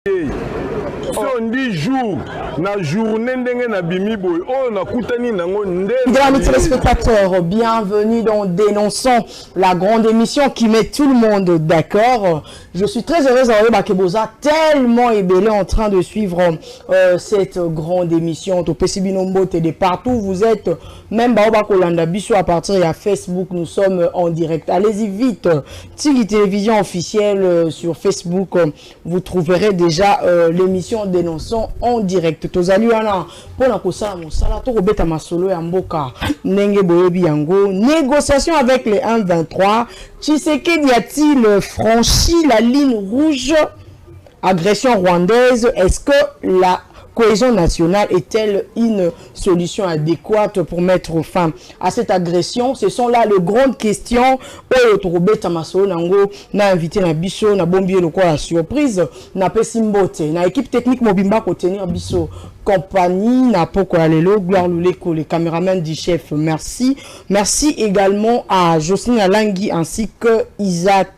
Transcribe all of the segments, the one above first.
on dit jour, na journée na bimi boy, oh na kutani nango ndé. Mesdames et téléspectateurs, bienvenue dans Dénonçons, la grande émission qui met tout le monde d'accord. Je suis très heureuse d'avoir Bakeboza tellement ébélé en train de suivre cette grande émission. Au Pessibinombo de partout vous êtes, même Baoba Kolanda Bisso à partir de Facebook, nous sommes en direct. Allez-y vite, Tigui Télévision officielle sur Facebook, vous trouverez déjà l'émission Dénonçons en direct. Tozaluana, pour la kosa mosala, to robeta masolo ya mboka, nenge boyebi yango, négociation avec les 1-23, Tshisekedi a-t-il franchi la ligne rouge? Agression rwandaise, est-ce que la cohésion nationale est-elle une solution adéquate pour mettre fin à cette agression? Ce sont là les grandes questions. Robert Masolo Nango n'a invité na biso na bombier le quoi la surprise na pesimbote na équipe technique mobimba ko tenir biso compagnie na poko alelo gloire luleko les caméramans du chef. Merci également à Jocelyne Alangui ainsi que Isaac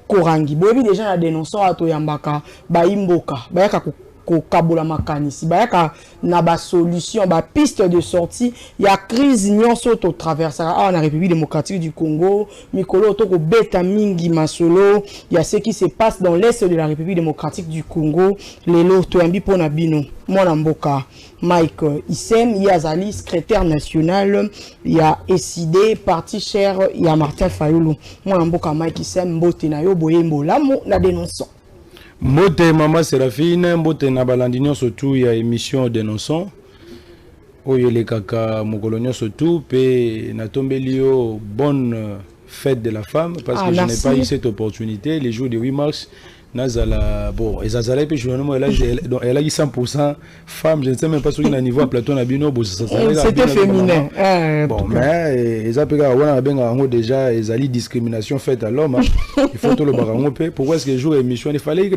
Korangi. Boyebi déjà na dénonçant ato yambaka baimboka bayaka ko kabola makanisi bayaka na ba solution ba piste de sortie ya crise nyonso to traversera en République démocratique du Congo mikolo to ko beta mingi masolo ya ce qui se passe dans l'est de la République démocratique du Congo lelo to yambi pona bino mwana mboka Mike Issem Yazali secrétaire national ya SID parti cher ya Martin Fayulu mwana mboka Mike Issem mbote na yo boyembo lamo na dénonçant. Mbote Mama Séraphine, mbote na balandinyo surtout ya émission Dénonçons. Oyo le kaka mokolonyo surtout pe na tombelio bonne fête de la femme parce que je n'ai pas eu cette opportunité les jours de 8 mars. Nazala bon et Zazala pe journellement elle a eu 100% femme, je ne sais même pas sur quel niveau à plateau na bino bo c'était féminin. Bon mais ils appellent wana benga ngo déjà ezali discrimination faite à l'homme. Il faut tout le barango pe pourquoi est-ce que jour émission il fallait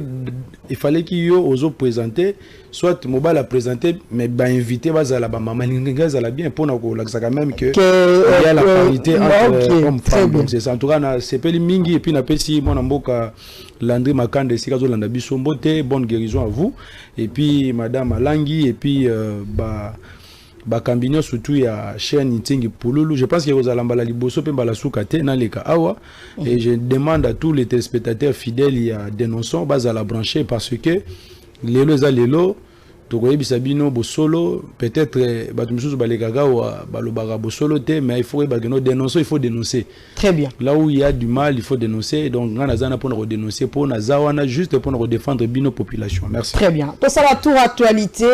qu'il y ait présenter soit mobile à présenter mais ba invité bazala ba maman linga zala bien pour na ko laksa quand même que il y a la parité entre hommes femmes. C'est ça en tout cas c'est peli mingi et puis na pesi mona mboka Landry Makande Sikazo Landa Biso mbote, bonne guérison à vous. Et puis Madame Alangui et puis Bakambinyo surtout il y a chaîne Ntingi Pouloulou. Je pense que vous allez la liboso pe bala soukate na leka awa et je demande à tous les téléspectateurs fidèles il y a dénonçons base à la brancher parce que lelo za lelo tokoye bisabino bo solo peut-être batumusu balekaga wa balobara bo solo te mais il faut bageno dénoncer, il faut dénoncer. Très bien. Là où il y a du mal, il faut dénoncer. Donc ngana zana pour dénoncer pour na zawana juste pour défendre bino population. Merci. Très bien. Pour ça la tour actualité,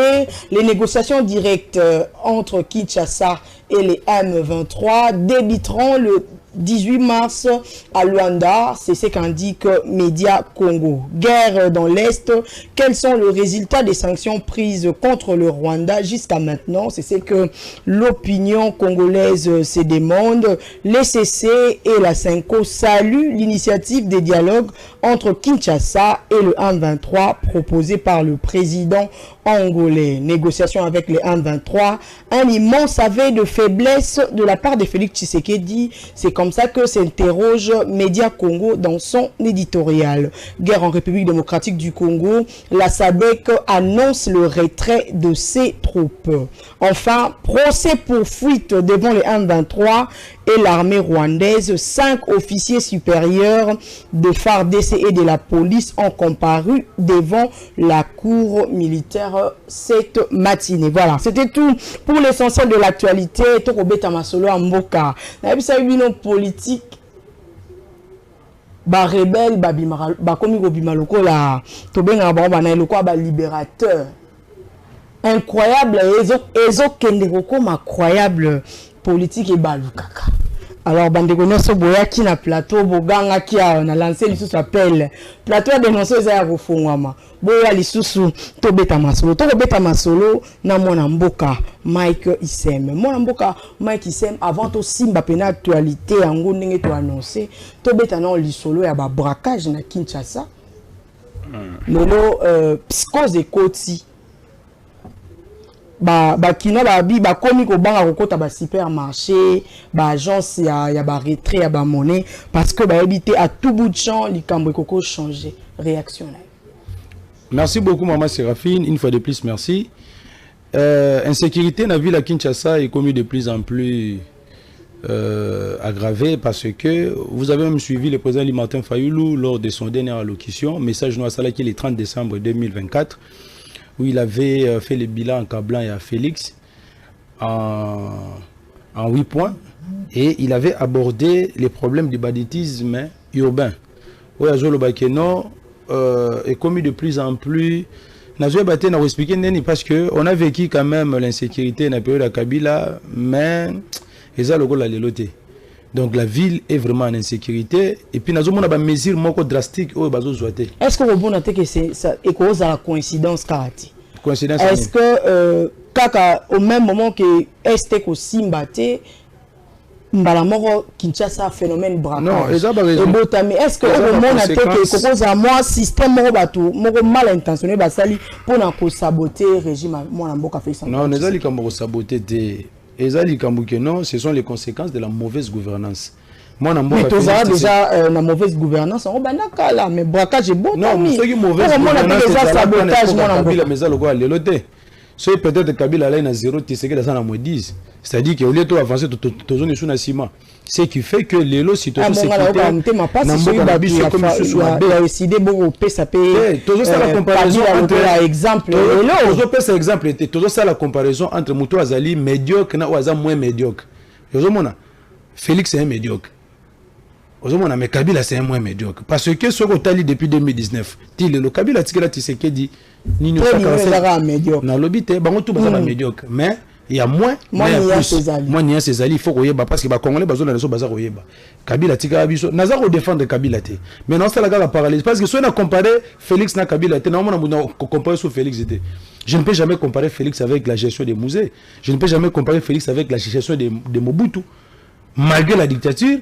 les négociations directes entre Kinshasa et les M23 débuteront le 18 mars à Luanda, c'est ce qu'indique Média Congo. Guerre dans l'Est, quels sont les résultats des sanctions prises contre le Rwanda jusqu'à maintenant? C'est ce que l'opinion congolaise se demande. L'ECC et la CENCO saluent l'initiative des dialogues entre Kinshasa et le 1-23 proposé par le président angolais. Négociation avec les 1-23, un immense aveu de faiblesse de la part de Félix Tshisekedi. C'est comme ça que s'interroge Média Congo dans son éditorial. Guerre en République démocratique du Congo, la SADC annonce le retrait de ses troupes. Enfin, procès pour fuite devant les 1-23 et l'armée rwandaise. 5 officiers supérieurs de FARDC et de la police ont comparu devant la cour militaire cette matinée. Voilà, c'était tout pour l'essentiel de l'actualité. Tokobeta masolo amboka. Na bisa bino politique ba rebelle ba komi ko bimaloko la to benga ba ba na loko ba libérateur. Incroyable ezo kende ko incroyable politique et balukaka. Alors bandeko nyonso boyaki na plateau boganga ki na lancer lisusu appel plateau ya dénoncer za ya kofungwama boya lisusu to beta masolo na mwana mboka Mike Issem. Mwana mboka Mike Issem avant to simba pena actualité yango ndenge to annoncer to beta na lisolo ya ba braquage na Kinshasa. Lelo psychose ekoti kina komi ko banga kokota ba supermarché ba agence ya ba retrait ya ba monnaie parce que ba habité à tout bout de champ likambo ekoko changer réaction. Merci beaucoup, Maman Séraphine. Une fois de plus, merci. Insécurité dans la ville à Kinshasa est commise de plus en plus aggravée parce que vous avez même suivi le président Martin Fayoulou lors de son dernière allocution, message Noir Sala qui est le 30 décembre 2024, où il avait fait le bilan en Kablan et à Félix en 8 points et il avait abordé les problèmes du banditisme urbain. Oui, Azolobakeno est commis de plus en plus. Parce qu'on a vécu quand même l'insécurité dans la période de Kabila, mais ils ont le loté. Donc la ville est vraiment en insécurité. Et puis nous avons des mesures drastiques. Est-ce que vous avez que c'est la coïncidence Karati? Est-ce que au même moment que Est Simbate, Mbalamoro Kinshasa phénomène braquage. Non, est-ce que au moment que moi système mal intentionné basali pour saboter le régime non, les saboter non, ce sont les conséquences de la mauvaise gouvernance. Mais tu as déjà la mauvaise gouvernance, mais braquage est bon. Non, mais c'est mauvaise gouvernance. C'est peut-être Kabila là, il a 0, c'est que dans moins 10. C'est-à-dire qu'au lieu d'avancer, tu as sous un ciment. Ce qui fait que les lots, si tu as décidé la comparaison entre Moutou Azali médiocre et moins médiocre. Félix est un médiocre. Mais Kabila c'est un moins médiocre. Parce que ce qu'on a dit depuis 2019, le Kabila dit Nino Sakara médiocre. Médiocre. Mais il y a moins. Moi, il y a ces alliés. Il faut qu'on y ait parce que les Congolais besoin de bazar au Yeba. Kabila tika biso. Naza ko défendre Kabila té. Mais non, c'est la parallèle. Parce que si on a comparé Félix na Kabila té, normalement on a comparé sur Félix té. Je ne peux jamais comparer Félix avec la gestion des musées. Je ne peux jamais comparer Félix avec la gestion de Mobutu. Malgré la dictature.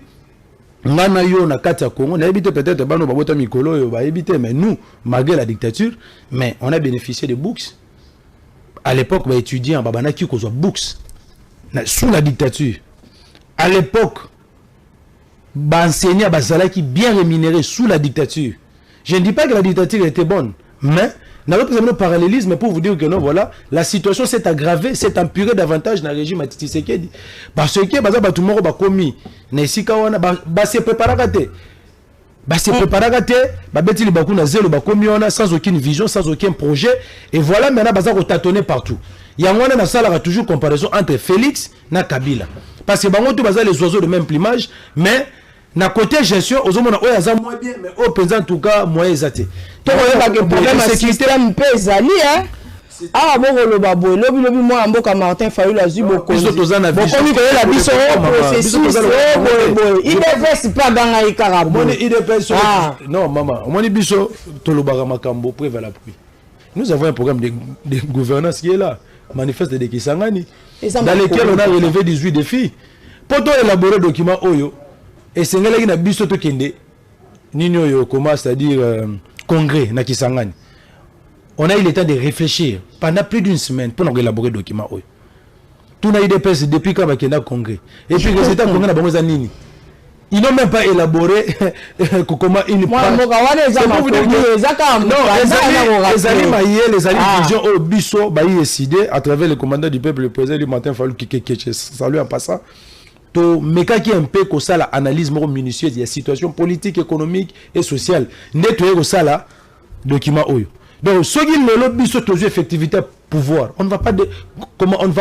Ngana yo na kati ya Congo na évité peut-être bano babota mikolo yo ba éviter mais nous malgré la dictature mais on a bénéficié de bourses à l'époque ba étudiants babana ki kozwa bourses sous la dictature à l'époque ba enseignants bazala qui bien rémunérés sous la dictature. Je ne dis pas que la dictature était bonne mais n'a pas besoin de parallélisme pour vous dire que non, voilà, la situation s'est aggravée, s'est empirée davantage dans le régime à Tshisekedi. Parce que, tout le monde a commis, c'est préparé. C'est préparé, sans aucune vision, sans aucun projet. Et voilà, maintenant, on tâtonné partout. Il y a toujours comparaison entre Félix et Kabila. Parce que les oiseaux de même plumage, mais na côté gestion aux hommes on a moins bien mais au présent en tout cas moins exaté to le problème à système pesali hein ah bon le babo lobi moi mboka Martin Fayoulou azui beaucoup tozana vision la biso processus il devait pas dans la ikarabo non maman on dit biso to lo bara makambo préva la pluie. Nous avons un programme de gouvernance qui est là manifeste de Kisangani dans lequel on a relevé 18 défis pour élaborer document oyo. Et c'est là qu'il a biso to kende nino yo comment c'est-à-dire congrès na Kisangani. On a eu le temps de réfléchir pendant plus d'une semaine pour nous élaborer le document. Tout n'a eu des personnes depuis quand on a congrès. Et puis que c'était un congrès na bango nini. Ils n'ont même pas élaboré comment ils les alliés vision au biso ba décidé à travers le commandant du peuple le président du Martin Fayoulou qui salut en passant. Mais qui est un peu comme ça l'analyse minutieuse de la situation politique, économique et sociale. Nettoyer ça là document oyo. Donc ce qui le lobby sur toujours effectivité pouvoir, on ne va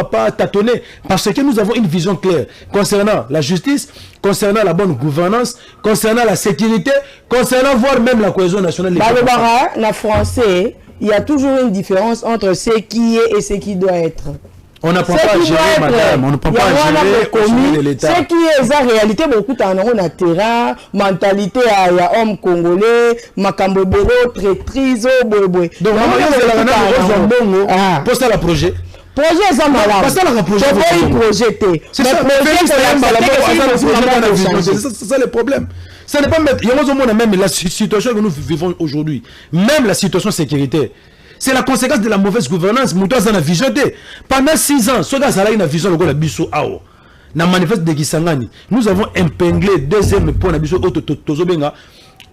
pas tâtonner parce que nous avons une vision claire concernant la justice, concernant la bonne gouvernance, concernant la sécurité, concernant voire même la cohésion nationale. La français, il y a toujours une différence entre ce qui est et ce qui doit être. On ne peut pas gérer, madame, on ne peut pas gérer au sommet de l'État. Ce qui est la réalité, beaucoup de terrain, mentalité à homme congolais, makambobelo, traîtrise, boy. Donc, pour ça, le projet. Projet, ça m'a l'air. C'est ça le problème. Ça n'est pas même la situation que nous vivons aujourd'hui, même la situation sécuritaire. C'est la conséquence de la mauvaise gouvernance. Pendant 6 ans, nous avons épinglé deuxième point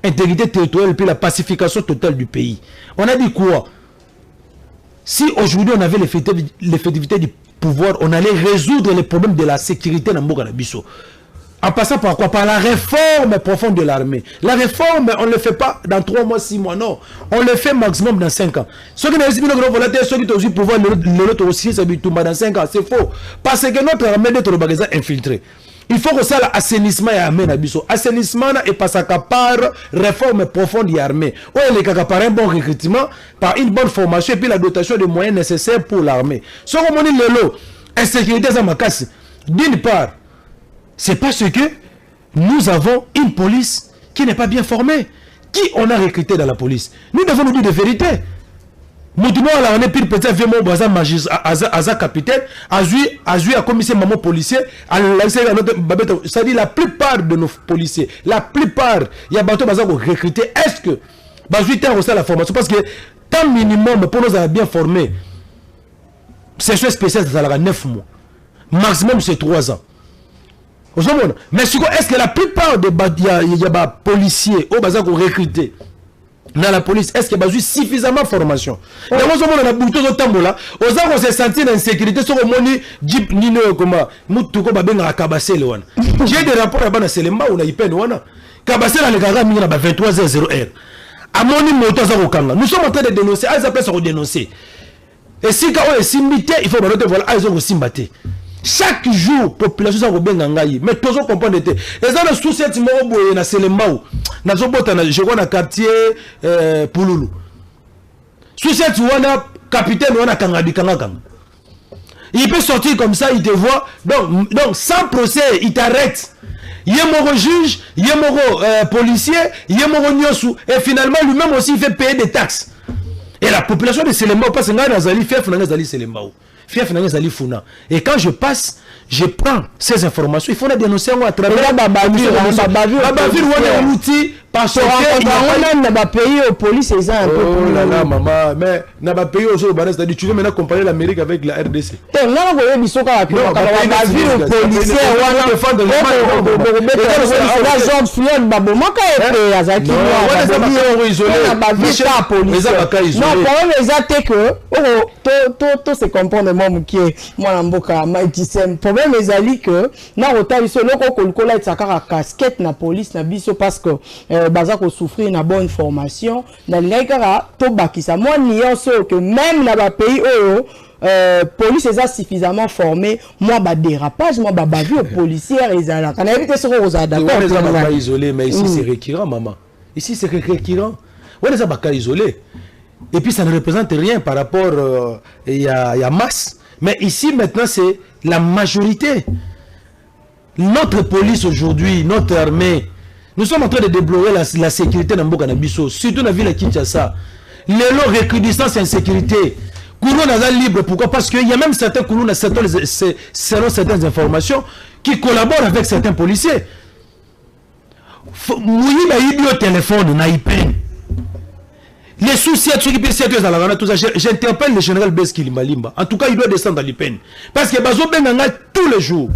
intégrité territoriale et puis la pacification totale du pays. On a dit quoi? Si aujourd'hui on avait l'effectivité du pouvoir, on allait résoudre les problèmes de la sécurité dans Mboka Nabiso. En passant par quoi? Par la réforme profonde de l'armée. La réforme, on ne le fait pas dans 3 mois, 6 mois, non. On le fait maximum dans 5 ans. Ceux qui n'ont pas volonté, ceux qui ont aussi pouvoir, l'autre aussi, c'est dans 5 ans. C'est faux. Parce que notre armée est infiltrée. Il faut que ça l'assainissement est armé Nabiso. Assainissement et pas ça par réforme profonde de l'armée. Ou il est par un bon recrutement, par une bonne formation et puis la dotation de moyens nécessaires pour l'armée. Ce qu'on dit le lot, insécurité ça m'a cassé. D'une part, c'est parce que nous avons une police qui n'est pas bien formée. Qui on a recruté dans la police? Nous devons nous dire de vérité. Moutimo ala on est pire petit vieux mon bazar magistrat aza capitaine azui a commissaire maman policier ça dit la plupart de nos policiers, la plupart il y a bateau bazar recruter. Est-ce que bazui temps aussi la formation parce que temps minimum pour nous avoir bien formés session spéciale ça sera 9 mois maximum c'est 3 ans. Mais est-ce que la plupart des policiers au bazar qu'on recruter dans la police, est-ce qu'il y a suffisamment de formation? On a beaucoup de temps là. On se sentir en sécurité sur le monde Jeep Nino comme Mutuko Babenga Kabase Lewana. J'ai des rapports à Banaselemba ou na Ipen Wana. Kabase dans le garage à 23h00. À mon moto Zakokanga. Nous sommes en train de dénoncer. Ils appellent ça dénoncer. Et si quand on est simité, il faut que voilà, ils ont simbaté. Chaque jour, population ça bien ngangayi. Mais toujours comprendre et ça le souci est mo boye na Selembao. Na zobota na je vois na quartier Pululu. Souci est wana capitaine wana kangadi kangaka. Il peut sortir comme ça, il te voit. Donc sans procès, il t'arrête. Yemoro juge, yemoro policier, yemoro nyosu et finalement lui-même aussi il fait payer des taxes. Et la population de Selembao parce que ngana zali fief na zali Selembao. Et quand je passe, je prends ces informations. Il faut les dénoncer à travers la outil parce que on a pays au police et ça un peu oh là là maman mais n'a pas payé aux autres c'est-à-dire tu veux maintenant comparer l'Amérique avec la RDC. Non on biso ka policier problème ezali que na rota biso loko kolkola etakaka casquette na police na biso parce que baza ko souffrir na bonne formation na lingaka to bakisa moi nyonso que même na ba pays oyo police est suffisamment formé moi ba dérapage moi ba bavu aux policiers ezala kana éviter ce qu'on a d'accord pas isolé mais ici c'est récurrent maman ici c'est récurrent on les a pas isolé et puis ça ne représente rien par rapport il y a masse mais ici maintenant c'est la majorité. Notre police aujourd'hui, notre armée, nous sommes en train de débloquer la sécurité dans Mboka Nabiso, surtout dans la ville de Kinshasa. Les lots recrudescence et insécurité. Kounou n'a libre, pourquoi? Parce qu'il y a même certains Kounou, selon certaines informations, qui collaborent avec certains policiers. Moui ba yibi au téléphone, na ipen. Les soucis à ceux qui j'interpelle le général Beski Limbalimba. En tout cas, il doit descendre à l'IPN. Parce que Bazo Benganga tous les jours.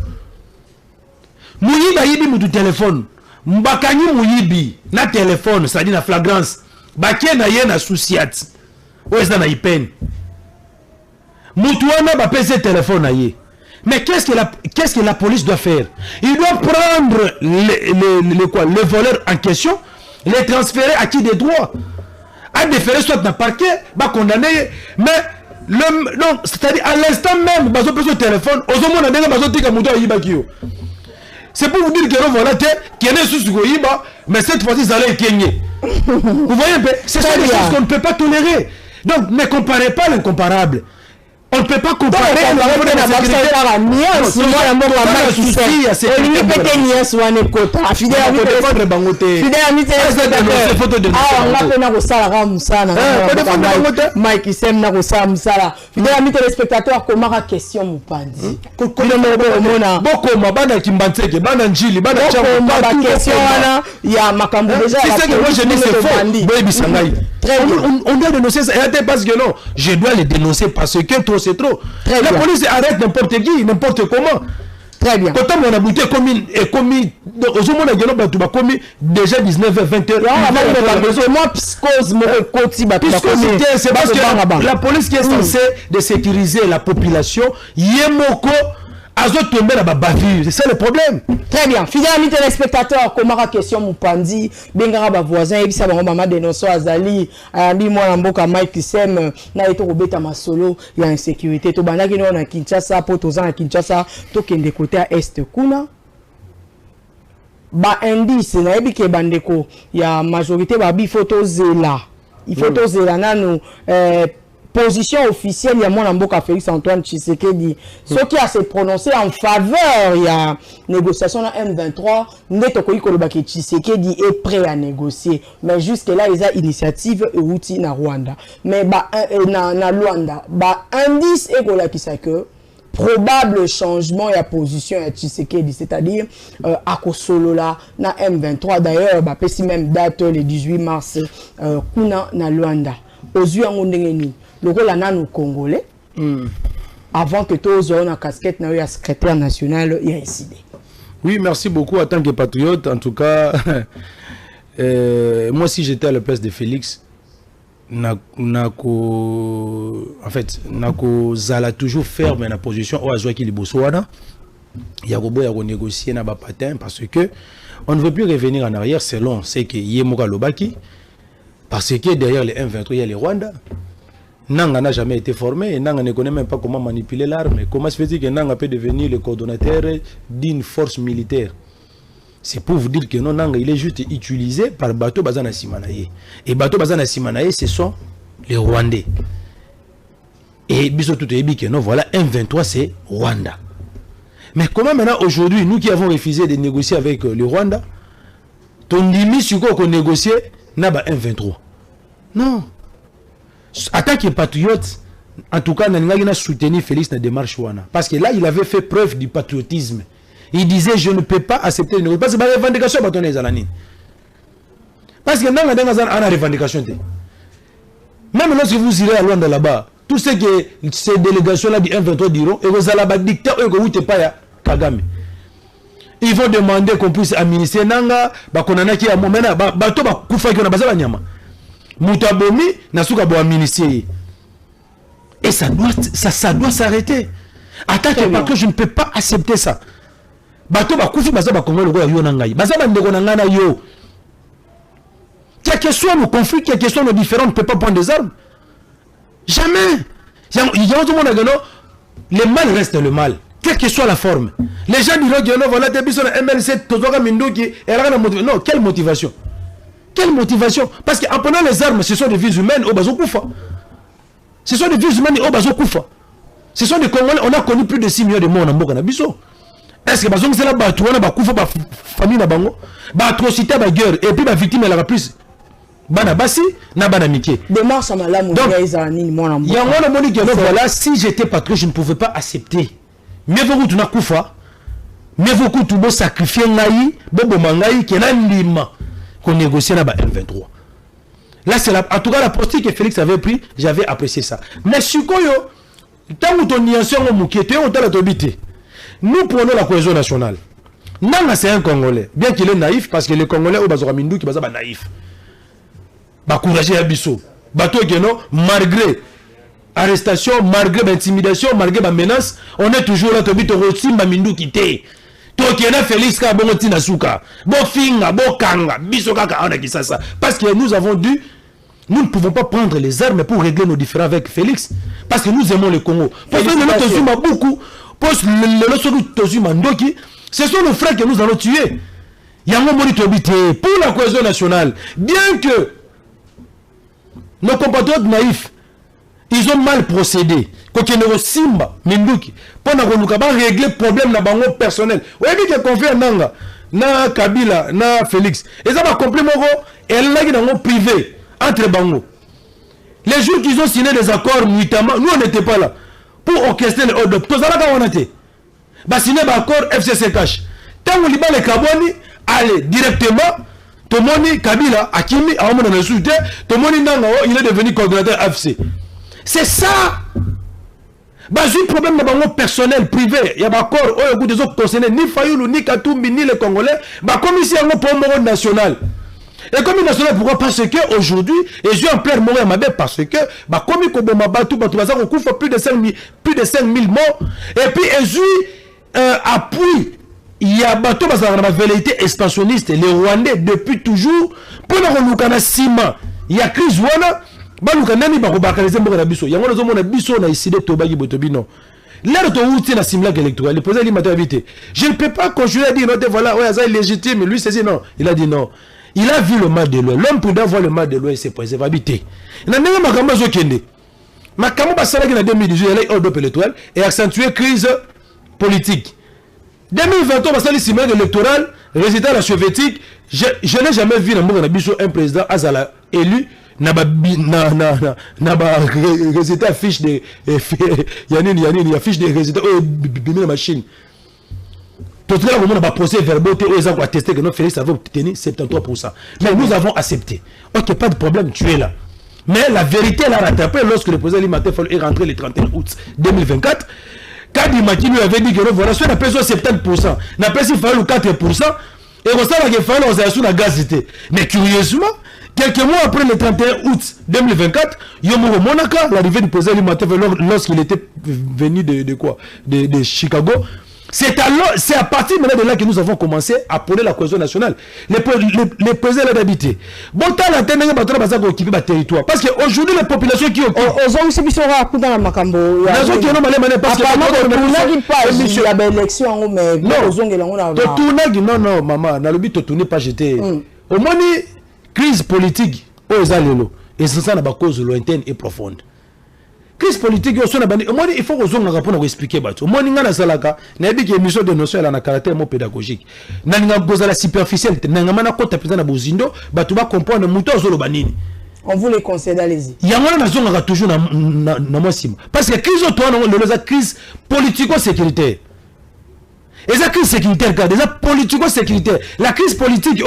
Mouyiba yibi moutou téléphone. Mbakani mouyibi na téléphone, c'est-à-dire na flagrance. Baké na yé na souciat. Ou est-ce na IPN? Moutouana ba pèse téléphone na yé. Mais qu'est-ce que la police doit faire? Il doit prendre les voleurs en question, les transférer à qui des droits. À déférer soit dans le parquet, va condamner, mais non, c'est-à-dire à l'instant même, bazo pèse au téléphone, aux hommes on a déjà bazo tika mouto yiba kio. C'est pour vous dire que voilà qui est sous Goyiba, mais cette fois-ci ça allait gagner. Vous voyez, c'est ça des choses qu'on ne peut pas tolérer. Donc ne comparez pas l'incomparable. On ne peut pas comparer on doit dénoncer ça. Parce que non, je dois les dénoncer parce que trop c'est trop. La police arrête n'importe qui, n'importe comment. Très bien. Quand on a bouté commis aux hommes on a commis déjà 19h 20h. Moi psychose c'est parce que la police qui est censée de sécuriser la population yemoko azo tomber la bavure, c'est ça le problème. Très bien. Fidèles amis téléspectateurs, comment la question Moupanzi, bengara ba voisin et ça ba maman dénoncer Azali, ambi moi na mboka Mike Sem na eto kobeta masolo ya insécurité to bandaki no na Kinshasa po toza na Kinshasa to kende côté à est kuna. Ba indice na ebi ke bandeko ya majorité ba bi photo zela. Il faut to zela nanu position officielle, il y a mon amboka Félix Antoine Tshisekedi. Ce qui a se prononcé en faveur, il y a négociation à M23, Netoko Kolobaki Tshisekedi est prêt à négocier. Mais jusque-là, il y a initiative outil na Rwanda. Mais na Rwanda, indice est que probable changement et position à Tshisekedi, c'est-à-dire à Kosolola na M23. D'ailleurs, pessi même date le 18 mars, kuna na Rwanda. Aux yeux en le rôle en congolais avant que tous aient une casquette na secrétaire national y a décidé. Oui, merci beaucoup en tant que patriote. En tout cas, moi si j'étais à la place de Félix, zala toujours faire ma position au azwa ki liboswana. Ya négocier na ba patin parce que on ne veut plus revenir en arrière selon ce que Yemoka Lobaki parce que derrière les M23 il y a les Rwanda. Nanga n'a jamais été formé et Nanga ne connaît même pas comment manipuler l'arme. Comment se fait-il que Nanga peut devenir le coordonnateur d'une force militaire? C'est pour vous dire que non, Nanga il est juste utilisé par Bato Bazana Simanaye. Et Bato Bazana Simanaye, ce sont les Rwandais. Et Bisoto Ebi que non, voilà, M23 c'est Rwanda. Mais comment maintenant aujourd'hui, nous qui avons refusé de négocier avec le Rwanda, ton limite sur quoi qu'on négocie, n'a pas M23? Non. En tant que patriote, en tout cas, il a soutenu Félix dans la démarche. Parce que là, il avait fait preuve du patriotisme. Il disait, je ne peux pas accepter une revendication. Parce que la revendication, parce que dans la revendication, même lorsque vous irez à Luanda là-bas, tout ce que ces délégations-là du M23 diront, et vous allez dicter, Kagame. Ils vont demander qu'on puisse administrer Nanga, qu'on qui a moment, bateau, Koufa, qu'on a basé la nyama. Moutabomi nasuka bo administrer et ça doit s'arrêter. Attaque parce que je ne peux pas accepter ça. Bato ba kufi baza ba kongo lo yo nangai. Baza ba ndeko nangana yo. Quel que soit le conflit, quel que soit nos différends, on ne peut pas prendre des armes. Jamais. Il y a tout le monde le mal reste le mal. Quelle que soit la forme. Les gens diront que non, voilà, des bisous MLC, Tozoga Mindoki, et la motivation. Non, quelle motivation? Quelle motivation? Parce qu'en prenant les armes, ce sont des vies humaines au Bazokoufa. Ce sont des vies humaines au Bazokoufa. Ce sont des Congolais, on a connu plus de 6 millions de morts en Mboka Nabiso. Est-ce que Bazong c'est là Batou, on a Bakoufa, famille Nabango, Batrocité, guerre, et puis la victime elle a plus. Banabasi, Nabanamike. Démarche à Malam, donc, il y a un moment qui voilà, si j'étais patron, je ne pouvais pas accepter. Mais vous, tu n'as Koufa, mais vous, tu dois sacrifier Naï, Bobo Mangaï, qui est un lima. Qu'on négocie là-bas M23. Là, c'est en tout cas la posture que Félix avait pris, j'avais apprécié ça. Mais si tant que ton nuance est mouquette, on t'a la tobité. Nous prenons la cohésion nationale. Nanga, c'est un Congolais. Bien qu'il est naïf, parce que les Congolais, au Bazoramindou, qui est naïf. Bah, courageux à Bissot. Bateau que non, malgré arrestation, malgré intimidation, malgré menace, on est toujours là, tobité, aussi, Mamindou qui t'est. Félix parce que nous avons dû, nous ne pouvons pas prendre les armes pour régler nos différends avec Félix parce que nous aimons le Congo. Parce que ce sont nos frères que nous allons tuer. Pour la cohésion nationale, bien que nos compatriotes naïfs ils ont mal procédé. Quand ils ont simba, Minduki, pendant qu'on nous a réglé le problème na bango personnel. Vous avez dit que conflit Nanga, na Kabila, na Félix. Et ça va complément et là qui ont privé entre bango. Les jours qu'ils ont signé des accords nuitamment, nous on n'était pas là pour orchestrer les ordres. Tout ça là quand on était. Bah signé un accord FCCH. Tant qu'on liba les Kaboni, allez directement. Tomoni Kabila, Akimi, à un moment donné, Tomoni Nanga, il est devenu coordonnateur AFC. C'est ça. Bazui problème na bango personnel privé, il y a ba corps au goût des autres concernés ni Fayoulou ni Katumbi ni les Congolais, ba comme ici un pour national. Et comme national pourquoi parce que aujourd'hui et je en plein mourir ma bête parce que ba comme ko bomba batu batu baza ko kufa plus de 5000 morts et puis et appui il y a bateau baza na velléité expansionniste les Rwandais depuis toujours pour na lukana ciment il y a crise wana baluka nani ba ko bakaliser mboka na biso yango nazo mona biso na iside to bagi botobino l'air de outil na simulacre électoral le président Limata habité je ne peux pas conjurer à dire non voilà ouais ça est légitime lui c'est dit non il a dit non il a vu le mal de l'Ouest l'homme prudent voit le mal de l'Ouest c'est préservé habité na ndenge makambo zo kende makambo basala ki na 2018 elle est hors de l'étoile et accentuer crise politique 2023 basali simulacre électoral résultat la soviétique je n'ai jamais vu na mboka na biso un président azala élu na ba résultat fiche de yanini fiche de résultat bimi la machine tout là on a procès verbal où ils ont attesté que notre Félix avait obtenu 73%. Mais nous avons accepté. OK, pas de problème, tu es là. Mais la vérité elle a rattrapé lorsque le président Limata est rentré le 31 août 2024. Quand Dimaki lui avait dit que voilà, soit on a payé 70%, on a payé 4%, et on sait qu'il fallait on a sous la gazette. Mais curieusement, quelques mois après le 31 août 2024, Yomoro Monaka, l'arrivée du président Limata lorsqu'il était venu de Chicago, c'est à partir maintenant de là que nous avons commencé à prôner la cohésion nationale. Les présidents d'habiter. Bon, t'as la tête de occuper le territoire. Parce qu'aujourd'hui, les populations qui occupent. Aux hommes, c'est dans la Macambo. Parce que il y a une élection, mais non, maman, dans le but de tourner pas jeter. Au moins, crise politique, aux allélos. Et c'est ça la cause lointaine et profonde. Crise politique, il faut que expliquer. Au moins, il y a une émission de notion à caractère pédagogique. Il y a la superficielle. Il y a une comprendre. On vous les conseille, allez-y. Il y a toujours parce que la crise politico-sécuritaire. Et la crise sécuritaire, déjà politico-sécuritaire. La crise politique, et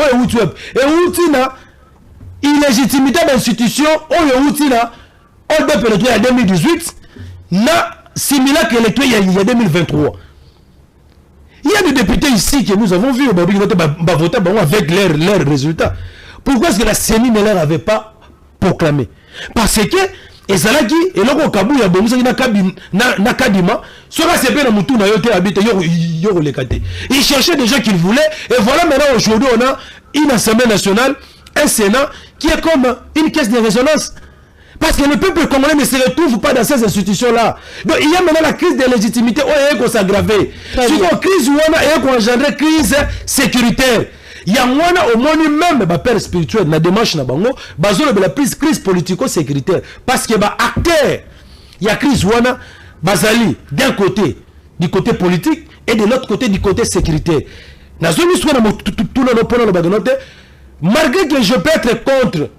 illégitimité d'institution, en 2018, na simulacre électoral il y a 2023. Il y a des députés ici que nous avons vu voter avec leurs résultats. Pourquoi est-ce que la CENI ne leur avait pas proclamé? Parce que et ça là qui et là au Kabou il y a beaucoup na kadima sera c'est bien mutu na yote habite yo le kate. Ils cherchaient des gens qu'ils voulaient et voilà maintenant aujourd'hui on a une assemblée nationale, un Sénat qui est comme une caisse de résonance. Parce que le peuple congolais ne se retrouve pas dans ces institutions-là. Donc il y a maintenant la crise de légitimité où il s'aggrave. Si la crise où on a engendré crise sécuritaire. Il y a au moins même ma père spirituel la démarche na bango bazolo de la crise politico-sécuritaire parce que acteur il y a crise où on a bazali d'un côté du côté politique et de l'autre côté du côté sécuritaire. Dans une histoire tout le monde malgré que je peux être contre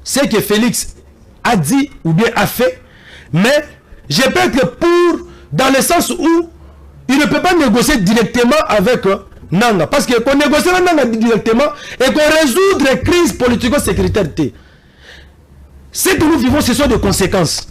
ce que Félix a dit ou bien a fait, mais je peux être pour dans le sens où il ne peut pas négocier directement avec Nanga. Parce que qu'on négocie Nanga directement et qu'on résoudre les crises politico-sécuritaires. Ce que nous vivons, ce sont des conséquences.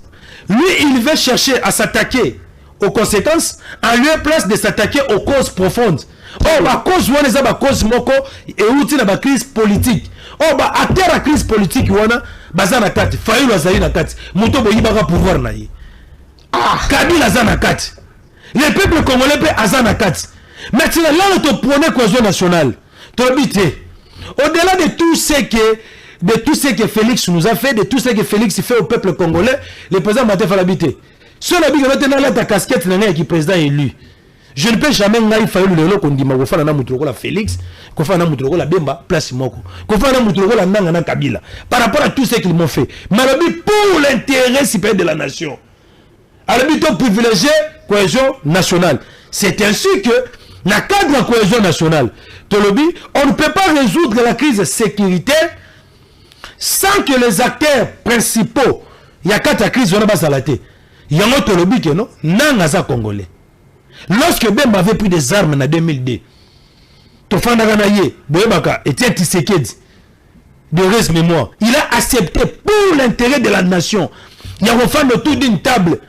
Lui, il veut chercher à s'attaquer aux conséquences en lieu de place de s'attaquer aux causes profondes. Oh, la cause où on est la cause moko et outil la crise politique. Oh, bah, à terre la crise politique, on a bazana kati, Fayoulou azali na kati, Moto Boyibaka pouvoir na ye. Kabila azana kati. Le peuple congolais peut azana kati. Maintenant, là, on te prenait cohésion nationale. Au-delà de tout ce que Félix nous a fait, de tout ce que Félix fait au peuple congolais, le président Maté Falabité. Seul habit que ta casquette qui président élu. Je ne peux jamais ngaï Fayoulou le lot qu'on dit ma fana na mutroko la Félix, qu'on fait na mutroko la Bemba place moko, qu'on fait na mutroko la Nanga na Kabila. Par rapport à tout ce qu'ils m'ont fait, mais pour l'intérêt supérieur de la nation. À l'habitude privilégié cohésion nationale. C'est ainsi que dans le cadre de la cohésion nationale, on ne peut pas résoudre la crise sécuritaire sans que les acteurs principaux, il y a 4 crises, on a pas salaté. Il y a un autre lobby que non, Nanga congolais. Lorsque Bemba avait pris des armes en 2002, Tofanda Ganaye, Boyebaka, Etienne Tshisekedi, de reste mémoire, il a accepté pour l'intérêt de la nation. Il y a refait autour d'une table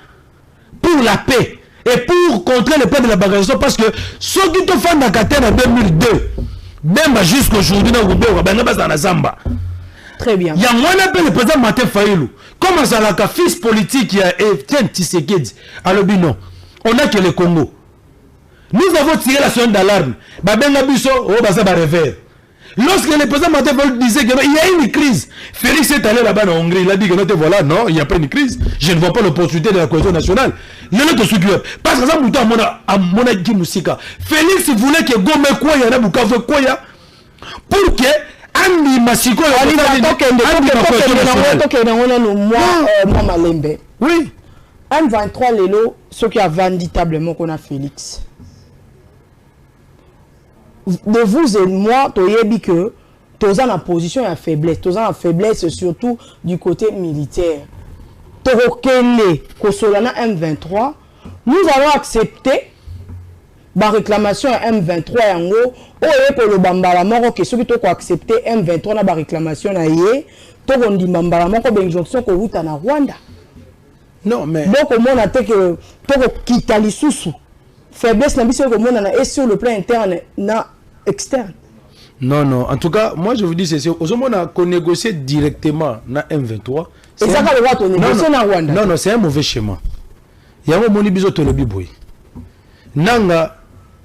pour pour la paix et pour contrer le plan de la banganisation, parce que ceux qui te font la catène en 2002, même jusqu'aujourd'hui, Très bien. il y a moins le président Martin Fayulu. Comment ça la fils politique, il y a Etienne Tshisekedi. Alors, non, on a que le Congo. Nous avons tiré la sonnette d'alarme. Babenga Bisso, oh, ça va refaire. Lorsque le président Martin Fayulu disait qu'il y a une crise, Félix est allé là-bas en Hongrie. Il a dit que non, voilà, non, il n'y a pas une crise. Je ne vois pas l'opportunité de la cohésion nationale. Parce que ça, Félix voulait que Gome Koya, Bukavu Koya, pour que Andi Masiko, oui. M23 Lelo, ce qui a véritablement qu'on a Félix. De vous et moi, tu as dit que tu es en position de faiblesse. Tu es en faiblesse surtout du côté militaire. Tu as M23. Nous allons accepter la réclamation à M23 en haut. Pour le Bambala Moro, que ceux qui ont accepté M23 dans la réclamation, tu as dit Bambala Moro, une injonction que vous avez en Rwanda. Non, mais. Donc, on a dit que tu as quitté l'issue. Faiblesse, et sur le plan interne et externe. Non, non. En tout cas, moi je vous dis, c'est sûr. Aujourd'hui, on a négocié directement dans M23. Et ça va le droit de négocier dans Rwanda. Non, non, c'est un mauvais schéma. Il y a un moment où Nanga,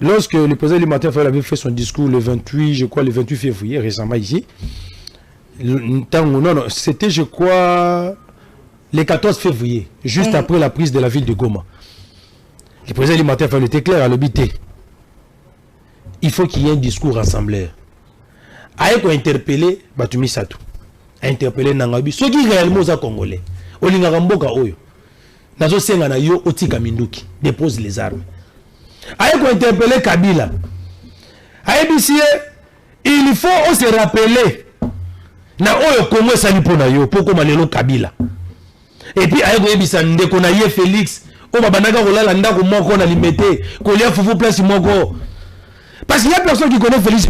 lorsque le président Limater avait fait son discours le 28, je crois, le 28 février, récemment ici, non, c'était, je crois, le 14 février, juste après la prise de la ville de Goma. Le président Limater était clair à l'obité. Il faut qu'il y ait un discours rassembleur. Aïko interpeller Batumi Satou. Interpeller Nangabi. Ceux qui réellement sont congolais. Olingaramboka Oyo. Nazo Senga na yo Otika Minduki. Dépose les armes. Aïko interpeller Kabila. Aïbisie, il faut se rappeler. Na Oyo Congo Salipo na yo. Poko Malelo Kabila. Et puis Aïko Ebisa Ndeko na ye Félix. O babanaga rolala ndako moko na limité. Kolia fufu place moko. Parce qu'il y a personne qui connaît Félix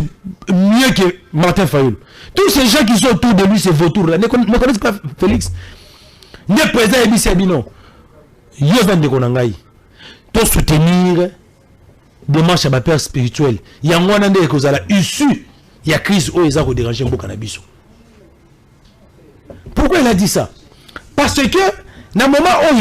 mieux que Martin Fayulu. Tous ces gens qui sont autour de lui, ces vautours là, ne connaissent pas Félix. Le président Ebisi Abino. Yovan de Konangaï. Pour soutenir des marches à ma père spirituelle. Il y a un mois d'année que vous avez issue. Il y a crise où ils ont dérangé beaucoup cannabis. Pourquoi il a dit ça? Parce que, dans le moment où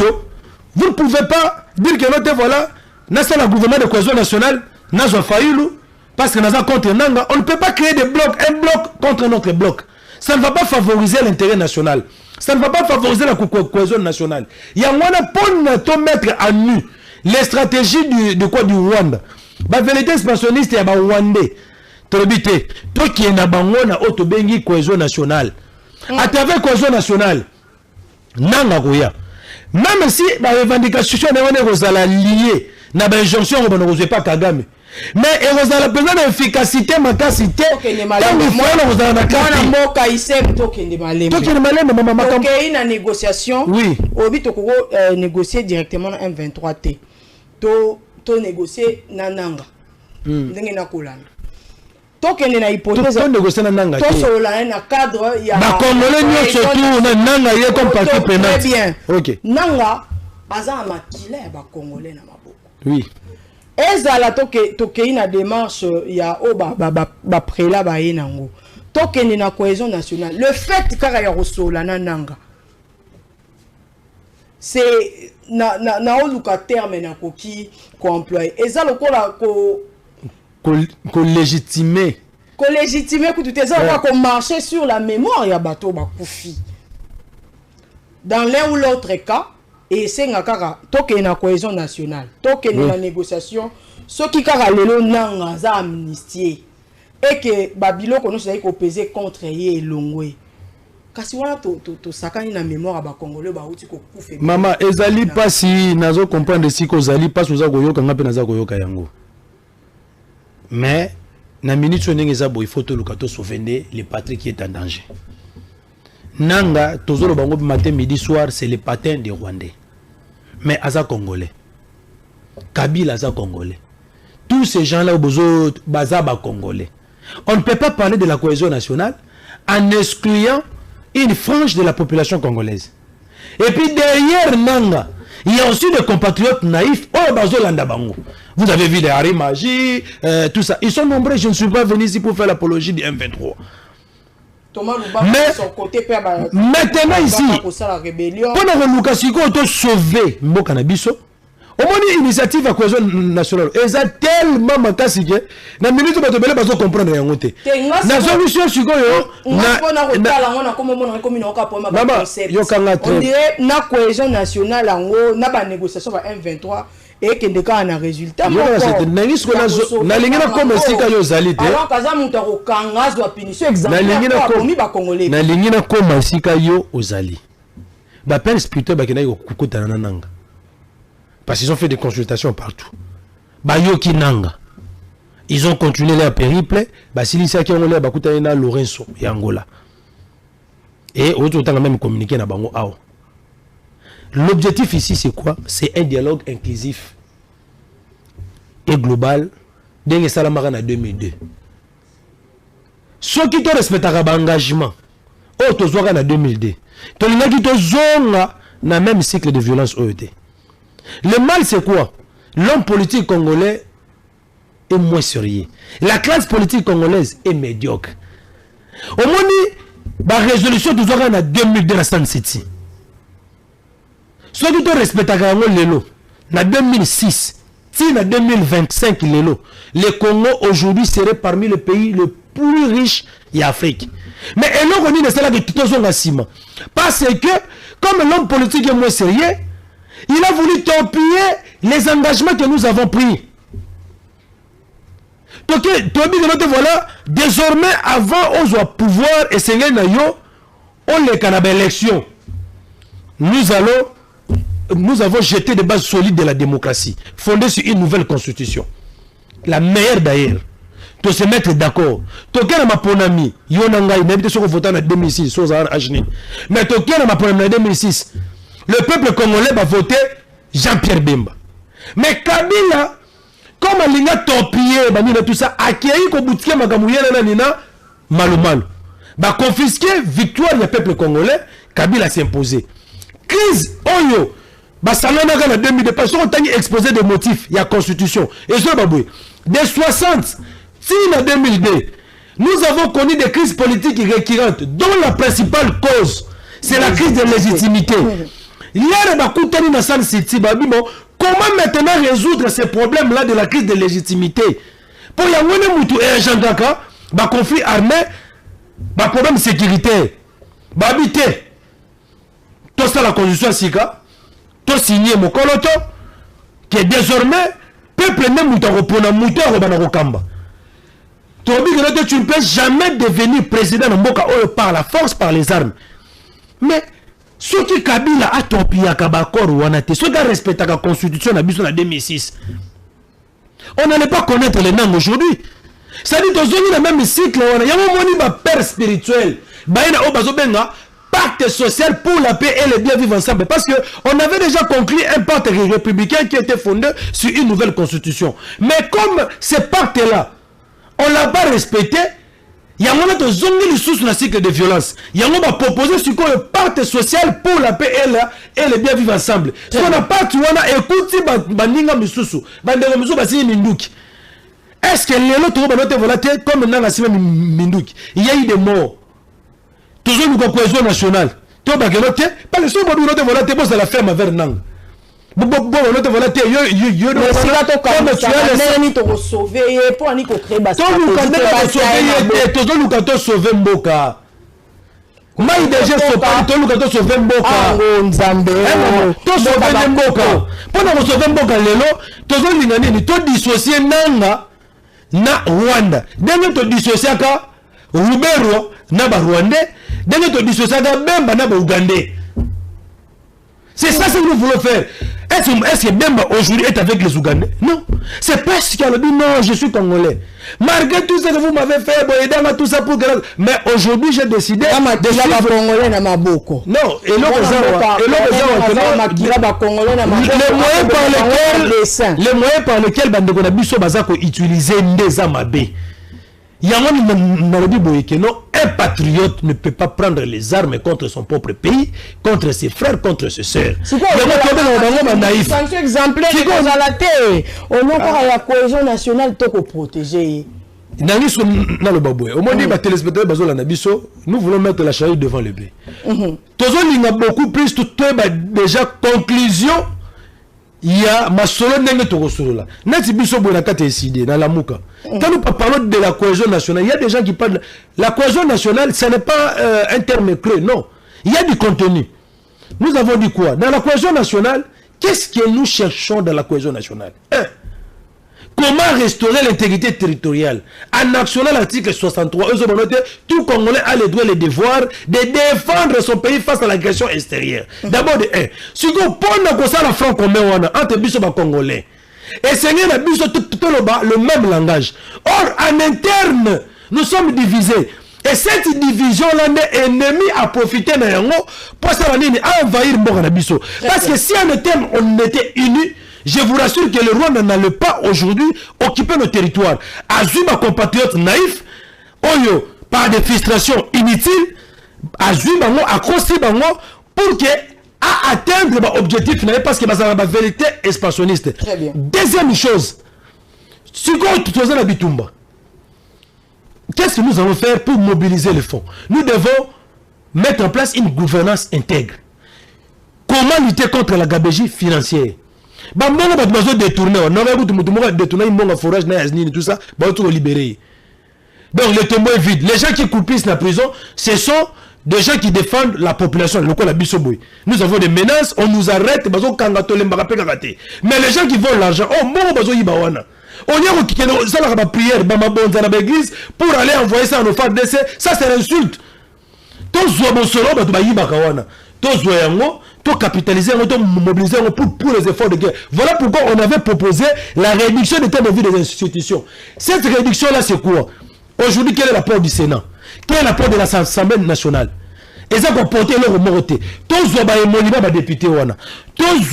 vous ne pouvez pas dire que notre voilà, n'a pas le gouvernement de cohésion nationale, n'a pas Fayulu, parce que nous avons contre Nanga, on ne peut pas créer des blocs, un bloc contre notre bloc. Ça ne va pas favoriser l'intérêt national. Ça ne va pas favoriser la cohésion nationale. Il y a moyen pour mettre à nu les stratégies du Rwanda. La vérité expansionniste, il y a un Rwandais. Toi qui es na autobengi cohésion nationale. À travers cohésion nationale, Nanga Goya. Même si la revendication est liée, na ba injonction on ne reçoit pas Kagame. Mais il y a besoin d'efficacité, macacité. Il y a une négociation. Oui. Au négocier directement dans M23T. To négocier Nananga. Ndengena Kolana. To kende na hypothèse. To négocier Nananga. To solana na cadre ya. Ba Congolais nyo surtout Nanga yé comme partie prenante. Très bien. OK. Nanga baza makila ba Congolais na maboko. Oui. Ezala toke na démarche ya ba préla ba yenango. Toke na cohésion nationale. Le fait kaka ya rosola na Nanga. C'est na oluka terme na koki ko employer. Ezala lokola ko légitimer. Ko légitimer ko tout ezala ko marcher sur la mémoire ya bato ba kufi. Dans l'un ou l'autre cas, et c'est ngakara toke na cohésion nationale, toke na négociation, ce qui kara lelo nanga za amnistie et que babilo kono sai ko peser contre ye longwe. Kasi wana to sakani na mémoire ba congolais ba uti ko kufe. Mama ezali pasi nazo comprendre si ko zali pas oza koyoka ngape naza koyoka yango. Mais na minute ndenge za boy photo lukato sauver le patrie qui est en danger. Nanga, Tozolo Bango matin, midi, soir, c'est le patin des Rwandais. Mais Aza Congolais. Kabila Aza Congolais. Tous ces gens-là, Bazaba Congolais. On ne peut pas parler de la cohésion nationale en excluant une frange de la population congolaise. Et puis derrière Nanga, Il y a aussi des compatriotes naïfs. Oh, Bazolanda Bango. Vous avez vu les Harry Magie, tout ça. Ils sont nombreux. Je ne suis pas venu ici pour faire l'apologie du M23. Mais maintenant ici, pendant que Lukasiko a sauvé Mboka Nabiso, au moins l'initiative à cohésion nationale, ils ont tellement makasi que na minute ba tobele bazo comprendre yango te. Na solution sikoyo na cohésion nationale yango na ba négociation ba M23 et que ndeka na résultat na lingina comme sika yo zali te. Alors kaza mutu ko kangazo wa punition exemplaire ba congolais. Na lingina comme sika yo ozali. Ba perspective ba kena ko kukutana na nanga. Parce qu'ils ont fait des consultations partout. Bayoki Nanga. Ils ont continué leur périple. Basilisa qui ont l'air Bakutaina Lorenzo et Angola. Et autant même communiqué na bango ao. L'objectif ici c'est quoi? C'est un dialogue inclusif et global. Dengue Salamara en 2002. Ceux qui te respectent l'engagement. Oh, tu en 2002. Tu as le même cycle de violence OET. Le mal, c'est quoi? L'homme politique congolais est moins sérieux. La classe politique congolaise est médiocre. Au moins, la résolution de Zouara en 2002 à San City. Ceux qui ont respecté Lelo, en 2006, si en 2025, le Congo aujourd'hui serait parmi les pays les plus riches d'Afrique. Mais on dit que c'est là que tout le monde. Parce que, comme l'homme politique est moins sérieux, il a voulu torpiller les engagements que nous avons pris. Donc, voilà, désormais, avant on doit pouvoir essayer on les canabes élections. Nous avons jeté des bases solides de la démocratie, fondées sur une nouvelle constitution. La meilleure d'ailleurs. De se mettre d'accord. Toké ma ponami, Yonanga, il n'habite sur le vote en 2006, sur Ajni. Mais Toké ma ponami en 2006. Le peuple congolais va voter Jean-Pierre Bemba. Mais Kabila, comme il a torpillé, tout ça, accueilli qu'on boutiquait Magamouya Nina, Malou. Va confisquer victoire du peuple congolais, Kabila s'est imposé. Crise, Oyo, Salana en 2002, parce qu'on a exposé des motifs, il y a constitution. Et ça, Baboué, des 60, si en 2002, nous avons connu des crises politiques récurrentes, dont la principale cause, c'est la crise de légitimité. Hier, comment maintenant résoudre ces problèmes-là de la crise de légitimité? Pour y avoir un conflit armé, un problème sécuritaire, habiter, tout ça la constitution Sika, tout signé mon coloto, qui est désormais, peuple même moutaropona, moutarobanarakamba. Tu ne peux jamais devenir président de Mboka par la force, par les armes. Mais, ceux qui Kabila a torpillé à Kabakor ou Wanate, ceux qui respectent la constitution en 2006, on n'allait pas connaître les noms aujourd'hui. C'est-à-dire que nous avons le même cycle, il y a un père spirituel, pacte social pour la paix et le bien vivre ensemble. Parce qu'on avait déjà conclu un pacte républicain qui était fondé sur une nouvelle constitution. Mais comme ce pacte-là, on ne l'a pas respecté, il y a un moment de zongi sous le cycle de violence. Il y a un moment proposé sur le pacte social pour la paix et le bien vivre ensemble. Si on n'a pas tu vois, écoute, bandinga misusu, bandinga misusu basi minduki. Est-ce que les autres volonté comme dans la semaine minduki, il y a eu des morts. Toujours une cohésion nationale. Tout le monde parce que si on a une volonté, c'est la ferme vers Nang. Bon, volonté, sauver Mboka. Maï déjà sauver Mboka. Sauver Mboka. Pendant sauver Mboka, tu dissocier Nanga na Rwanda. Dès que tu dissocier Rubero na Rwandais, dès que tu dissocier Bemba na Ougandais. C'est ça que nous voulons faire. Est-ce que Bemba aujourd'hui est avec les Ougandais? Non. C'est parce qu'il a dit non, je suis congolais. Malgré tout ce que vous m'avez fait, tout ça pour que... Mais aujourd'hui, j'ai décidé de suivre... Congolais na maboko. Non, et les moyens par lesquels Bandeko Nabiso Bazako utilisait Ndeza Mabé. Il y a un patriote ne peut pas prendre les armes contre son propre pays, contre ses frères, contre ses sœurs. C'est quoi naïf? C'est exemplaire de la terre. On a encore la cohésion nationale pour protéger. Nous voulons mettre la charrue devant le blé. Il y a beaucoup plus déjà conclusion. Il y a ma solo n'est pas solo. Dans la mouka. Quand nous parlons de la cohésion nationale, il y a des gens qui parlent. La cohésion nationale, ce n'est pas un terme creux, non. Il y a du contenu. Nous avons dit quoi? Dans la cohésion nationale, qu'est-ce que nous cherchons dans la cohésion nationale? Comment restaurer l'intégrité territoriale? En actionnant l'article 63, tout Congolais a le droit et le devoir de défendre son pays face à l'agression extérieure. D'abord, si vous prenez la franc commun entre les Congolais, et c'est le même langage. Or, en interne, nous sommes divisés. Et cette division-là, l'ennemi a profité pour envahir Mboganabiso. Parce que si en interne, on était unis, je vous rassure que le Rwanda n'allait pas aujourd'hui occuper nos territoires. Azuma compatriotes naïfs, Oyo, par des frustrations inutiles, Azuma, accroché pour que à atteindre l'objectif, parce que c'est la vérité expansionniste. Très bien. Deuxième chose, qu'est-ce que nous allons faire pour mobiliser les fonds? Nous devons mettre en place une gouvernance intègre. Comment lutter contre la gabegie financière? Donc le tombeau est vide. Les gens qui coupissent la prison, ce sont des gens qui défendent la population. Nous avons des menaces, on nous arrête. Mais les gens qui volent l'argent, on y a une prière dans l'église pour aller envoyer ça à nos FARDC. Ça c'est l'insulte. Capitaliser, mobiliser pour les efforts de guerre. Voilà pourquoi on avait proposé la réduction des temps de vie des institutions. Cette réduction-là, c'est quoi? Aujourd'hui, quel est l'apport du Sénat? Quel est l'apport de l'Assemblée nationale? Et ça va porter leur moralité. Tous les députés, tous les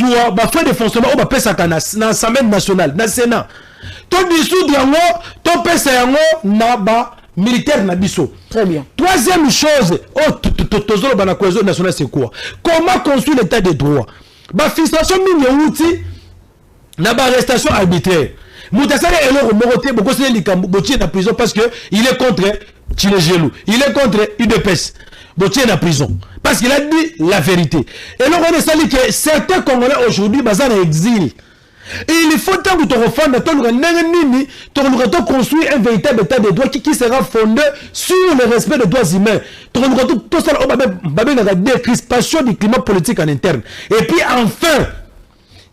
frais de fonctionnement, on va payer ça dans l'Assemblée nationale, dans le Sénat. Tous les dissoudre, tous les payer militaire Nabiso. Très bien. Troisième chose, la cohésion nationale, c'est quoi? Comment construire l'état de droit? La frustration outil, la arrestation arbitraire. Moutassare est là, Moroté, beaucoup de la prison parce qu'il est contre Tchilegelou. Il est contre UDPS. Botier la prison. Parce qu'il a dit la vérité. Et là, on est sali que certains Congolais aujourd'hui, basés en exil. Et il faut tant que tu refais, tu construis un véritable état de droit qui sera fondé sur le respect des droits humains. Tu as des crispations du climat politique en interne. Et puis enfin,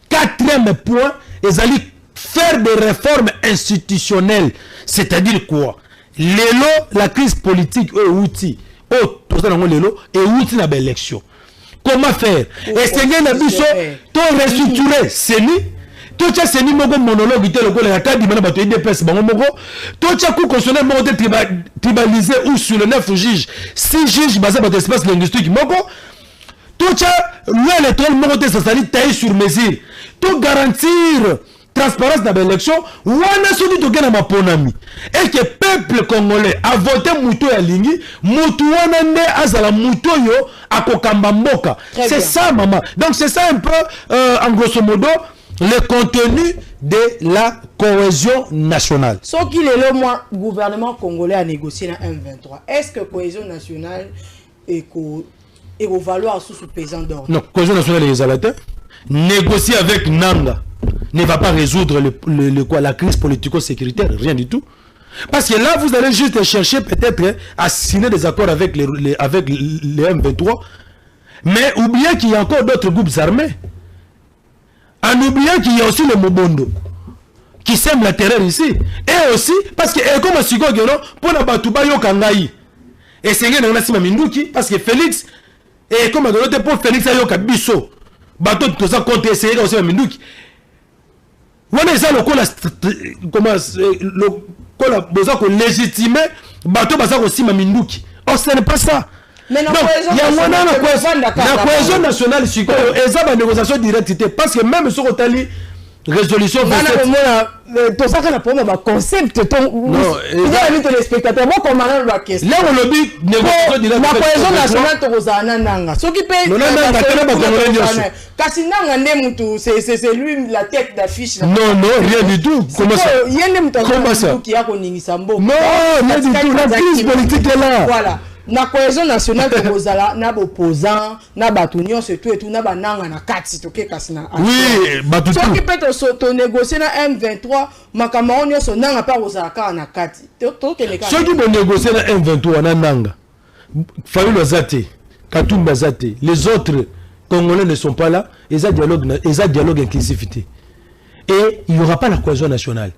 quatrième point, ils allaient faire des réformes institutionnelles. C'est-à-dire quoi? La crise politique est outil. Et outil dans l'élection. Comment faire? Et c'est un restructurer. C'est lui. Tout ça c'est ni monologue il le la carte dimana bato IDPS bango moko tout ça coup constitutionnel moko tribalisé ou sur le 9 juges 6 juges basés sur l'espace linguistique moko tout ça loi électorale moko ça sali taille sur mesure tout garantir transparence dans l'élection wana soni to gena maponami et que peuple congolais a voté muto ya lingi mutu wana ne azala muto yo akokamba mboka. C'est ça maman. Donc c'est ça un peu en grosso modo le contenu de la cohésion nationale. Ce qu'il est le moins gouvernement congolais a négocié dans M23. Est-ce que cohésion nationale est au valoir sous pesant d'ordre? Non, cohésion nationale est exaltée. Négocier avec Nanga ne va pas résoudre la crise politico-sécuritaire, rien du tout. Parce que là, vous allez juste chercher peut-être à signer des accords avec les M23, mais oubliez qu'il y a encore d'autres groupes armés. En oubliant qu'il y a aussi le Mobondo qui sème la terreur ici. Et aussi, parce que comme Sigo Geno, pour la Batouba Yokangaï. Et c'est un peu Minduki, parce que Félix, et comme pour Félix Ayoka Bisso, Bateau tout ça contre essayer aussi Minduki. On est ça le comment légitimer Bateau Bazar aussi Minduki. Oh, ce n'est pas ça. Mais donc, il y a la cohésion nationale, et ça, la négociation directe, parce que même sur Otali, résolution 27 tout ça qu'on a problème concept ton les spectateurs bon comment on va question là on le dit négociation la cohésion nationale to kozana nanga ce qui paye kasi nanga nemutu c'est lui la tête d'affiche non rien du tout comment ça qui a koningisa mbo non rien du tout la crise politique est là voilà na cohésion nationale to kozala na opposant na batunyo surtout et tout na bananga na kati to ke kasina oui batu ce qui peut to négocier na M23 makama onyo so nanga pa kozala ka na kati to ke le ceux qui vont négocier na M23 na nanga Fayulu Zate Katumba Zate les autres Congolais ne sont pas là et ça dialogue inclusivité et il n'y aura pas la cohésion nationale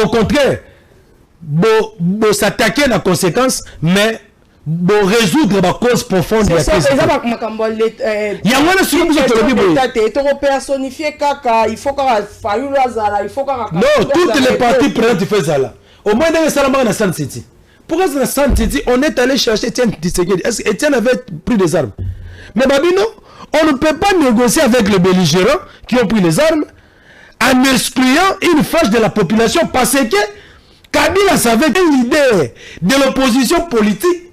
au contraire bon s'attaquer la conséquence mais bon résoudre la cause profonde de la crise. Il y a moins de choses que personnifier kaka, il faut qu'on Fayulu Azala, il faut qu'on non, toutes les parties prenantes font ça là. Au moins dans le Salama na San City. Pour être dans San City, on est allé chercher Etienne Tshisekedi. Est-ce que Etienne avait pris des armes? Mais Babino, on ne peut pas négocier avec les belligérants qui ont pris les armes en excluant une phase de la population parce que Kabila savait que l'idée de l'opposition politique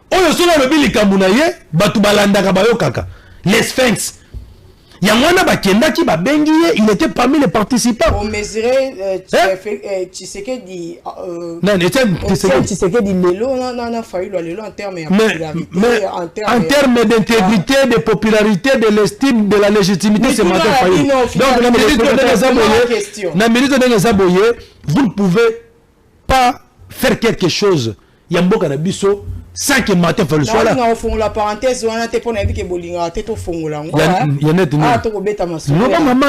oyo solo lobi likambunaye batu balandaka bayokaka les sphinx ya mwana bakendaki babengi ye il était parmi les participants on mesurait Tshisekedi non Tshisekedi lelo na Fayulu lelo en termes en termes d'intégrité de popularité de l'estime de la légitimité c'est Martin Fayulu donc na minute de Zaboye vous ne pouvez pas faire quelque chose ya mboka na biso sans que Martin Fayulu soit là. La parenthèse, on a été pour que Bolinga était au fond là. Il y en a des non, maman,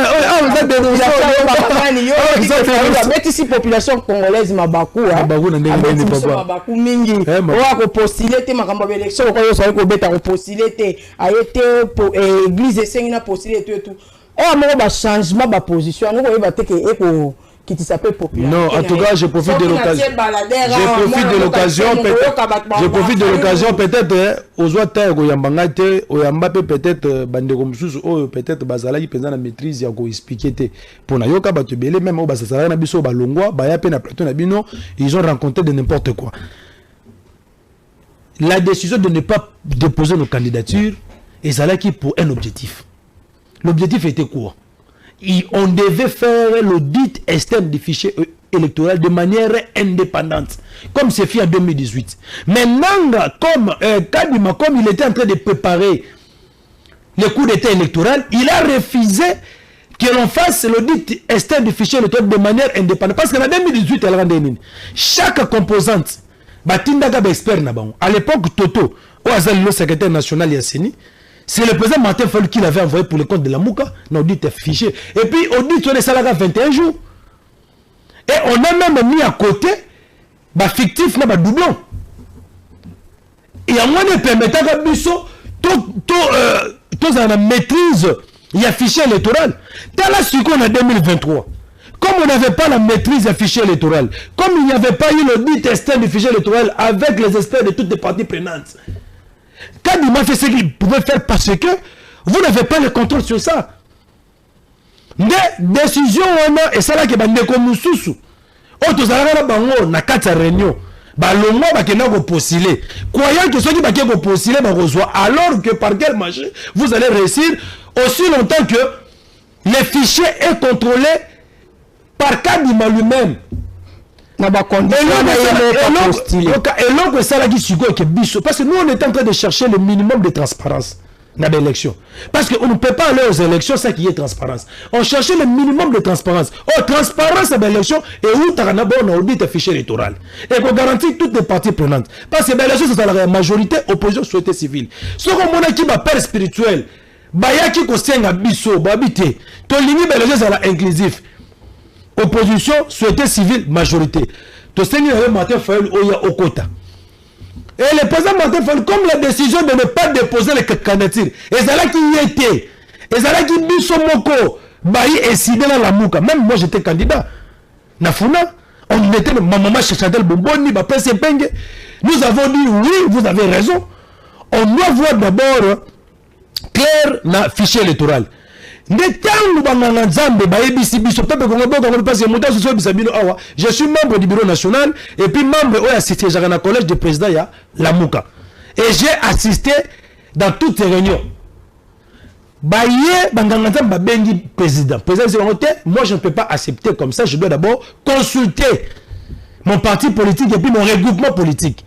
mais ici population congolaise mabaku mabaku mingi. On a postulé te makamba élection ko yo so ko beta ko postulé te a été église sengi na postulé tout. Et mo ba changement ba position, on ko ba te que qui s'appelle populaire. Non, en tout cas, je profite de l'occasion. Je profite de l'occasion peut-être aux autres Oyambangate, Oyambape peut-être Bandeko Msusu, peut-être Bazala qui pendant la maîtrise ya ko expliquer te. Pour nayoka batubele même au Basasara na biso balongwa, bayape na plateau na bino, ils ont rencontré de n'importe quoi. La décision de ne pas déposer nos candidatures est ça là qui pour un objectif. L'objectif était quoi? On devait faire l'audit externe du fichier électoral de manière indépendante, comme c'est fait en 2018. Mais Nanga, comme Kadima, comme il était en train de préparer le coup d'état électoral, il a refusé que l'on fasse l'audit externe du fichier électoral de manière indépendante. Parce qu'en 2018, elle rendait chaque composante, expert à l'époque, Toto, le secrétaire national Yassini, c'est le président Martin Fayulu qui l'avait envoyé pour le compte de la Mouka, l'audit est fiché. Et puis, audit, on est salaire 21 jours. Et on a même mis à côté, fictif, doublon. Et à moins de permettre à Bissot, tous en maîtrise, il y a fichier électoral. Dans la suite, on a 2023. Comme on n'avait pas la maîtrise du fichier électoral, comme il n'y avait pas eu l'audit externe du fichier électoral avec les experts de toutes les parties prenantes, Kadima fait ce qu'il pouvait faire parce que vous n'avez pas le contrôle sur ça. Des décisions, et ça là que Bandeko Moussoussou, Otozara Bango, Nakata Réunion, Balongo Bakena go postuler. Croyant que ceux qui Bakena go postuler, alors que par quel marché vous allez réussir aussi longtemps que les fichiers est contrôlé par Kadima lui-même. Parce que nous on est en train de chercher le minimum de transparence dans l'élection. Parce qu'on ne peut pas aller aux élections sans qu'il y ait transparence. On cherchait le minimum de transparence. Oh, transparence dans l'élection et où tu as un audit fichier électoral. Et qu'on garantit toutes les parties prenantes. Parce que l'élection c'est la majorité opposition société civile. Ce qu'on a qui va père spirituel, Bayaki Kosenga Bisso, Babité, Tolini l'élection c'est inclusif. Opposition, société civile, majorité. Et le président Martin Fayulu, comme la décision de ne pas déposer les candidatures, et ça là qui y était, et ça là qui biso moko, bayi décidé dans la mouka. Même moi j'étais candidat. Nafuna, on était maman Chachadel Bomboni, Bapese Penge. Nous avons dit oui, vous avez raison. On doit voir d'abord clair dans le fichier électoral. Je suis membre du bureau national et puis membre au assisté au collège de président ya Lamuka. Et j'ai assisté dans toutes ces réunions. Président. Moi je ne peux pas accepter comme ça, je dois d'abord consulter mon parti politique et puis mon regroupement politique.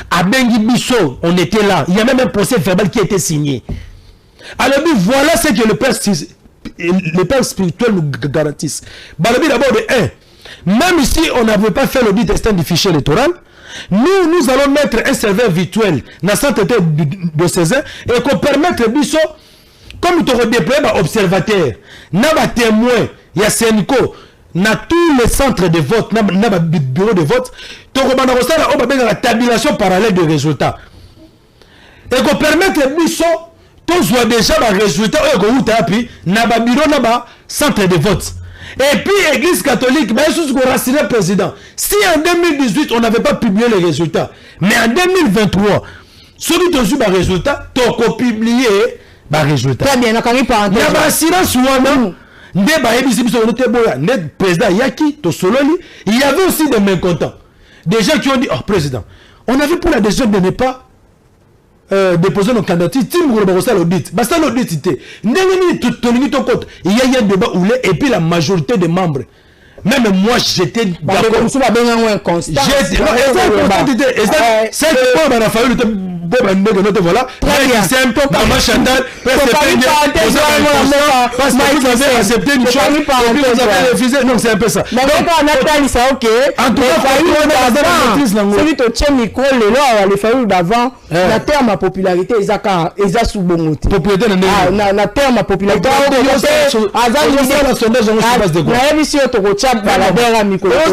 À Bengi Bisso, on était là. Il y a même un procès verbal qui a été signé. Alors voilà ce que les pères spirituels nous garantissent. D'abord de 1, même si on n'avait pas fait l'audit externe du fichier électoral, nous allons mettre un serveur virtuel dans le centre de César et qu'on permette Bisso, comme nous avons déployé l'observateur, nous avons témoin, il y a Senko, dans tous les centres de vote, dans le bureau de vote, nous avons la tabulation parallèle de résultats. Et qu'on permette Bisso, tous voient déjà les résultats dans le bureau, dans le centre de vote. Et puis, l'Église catholique, le président. Si en 2018, on n'avait pas publié les résultats, mais en 2023, celui qui a eu les résultats, tu as publié les résultats. Très bien, il y a un silence. Il y avait aussi des mécontents. Des gens qui ont dit, oh président, on avait pris la décision de ne pas déposer nos candidatures. Il y a eu un débat où et puis la majorité des membres. Même moi, j'étais d'accord. Voilà. C'est un peu maman Chantal. Parce que vous avez accepté une chose et puis vous avez refusé. Non, c'est un peu ça. En tout cas, celui qui tient micro, le fameux d'avant, la terme à popularité, ils ont sous bon popularité, na terme à popularité. Baladeur à micro. Très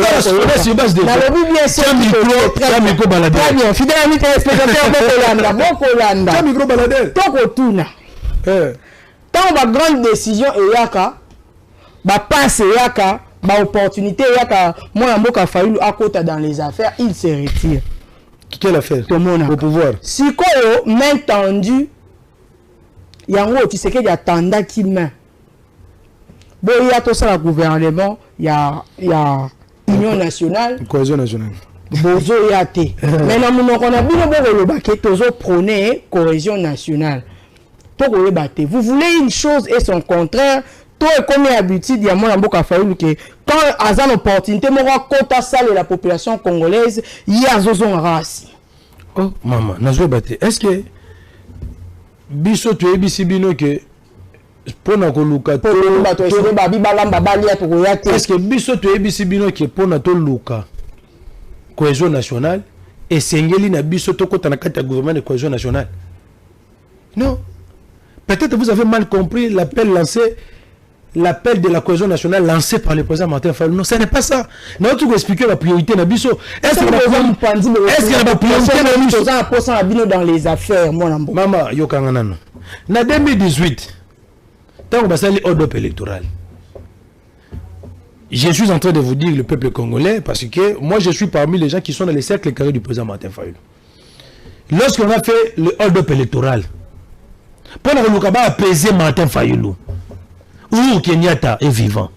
bien, fidèle ami téléspectateur, Bokolanda. Micro baladeur. Tokotuna. Tant ba grande décision et yaka, ba passe yaka, ba opportunité yaka, moi Mboka Fayulu à côté dans les affaires, il se retire. Quelle affaire? Au pouvoir. Si quoi main tendue, yango tu sais que y a tanda qui main. Bon, il y a tout ça, le gouvernement, il y a Union nationale. Cohésion nationale. Bozo y a été. Mais on a vu le baquet, toujours prôné cohésion nationale. Vous voulez une chose et son contraire. Toi, comme habitude, il y a mon Mboka Fayulu que quand il y a une opportunité, il y a quota salle de la population congolaise, il y a une race. Oh, maman, est-ce que Bisso, tu es Bissibino que pour na koluka est-ce que biso to ebisi bino ke pona to luka cohésion nationale et sengeli na biso to kota na kati ya gouvernement de cohésion nationale? Non, peut-être vous avez mal compris l'appel de la cohésion nationale lancé par le président Martin Fayulu. Non, ce n'est pas ça. Nous avons expliqué la priorité na biso. Est-ce que la priorité dans les affaires mon ambo maman yokanga nano na 2018 tant que ça les ordres électoraux. Je suis en train de vous dire le peuple congolais parce que moi je suis parmi les gens qui sont dans les cercles carrés du président Martin Fayulu. Lorsqu'on a fait le hold-up électoral, pour le apaiser Martin Fayulu, où Kenyatta est vivant,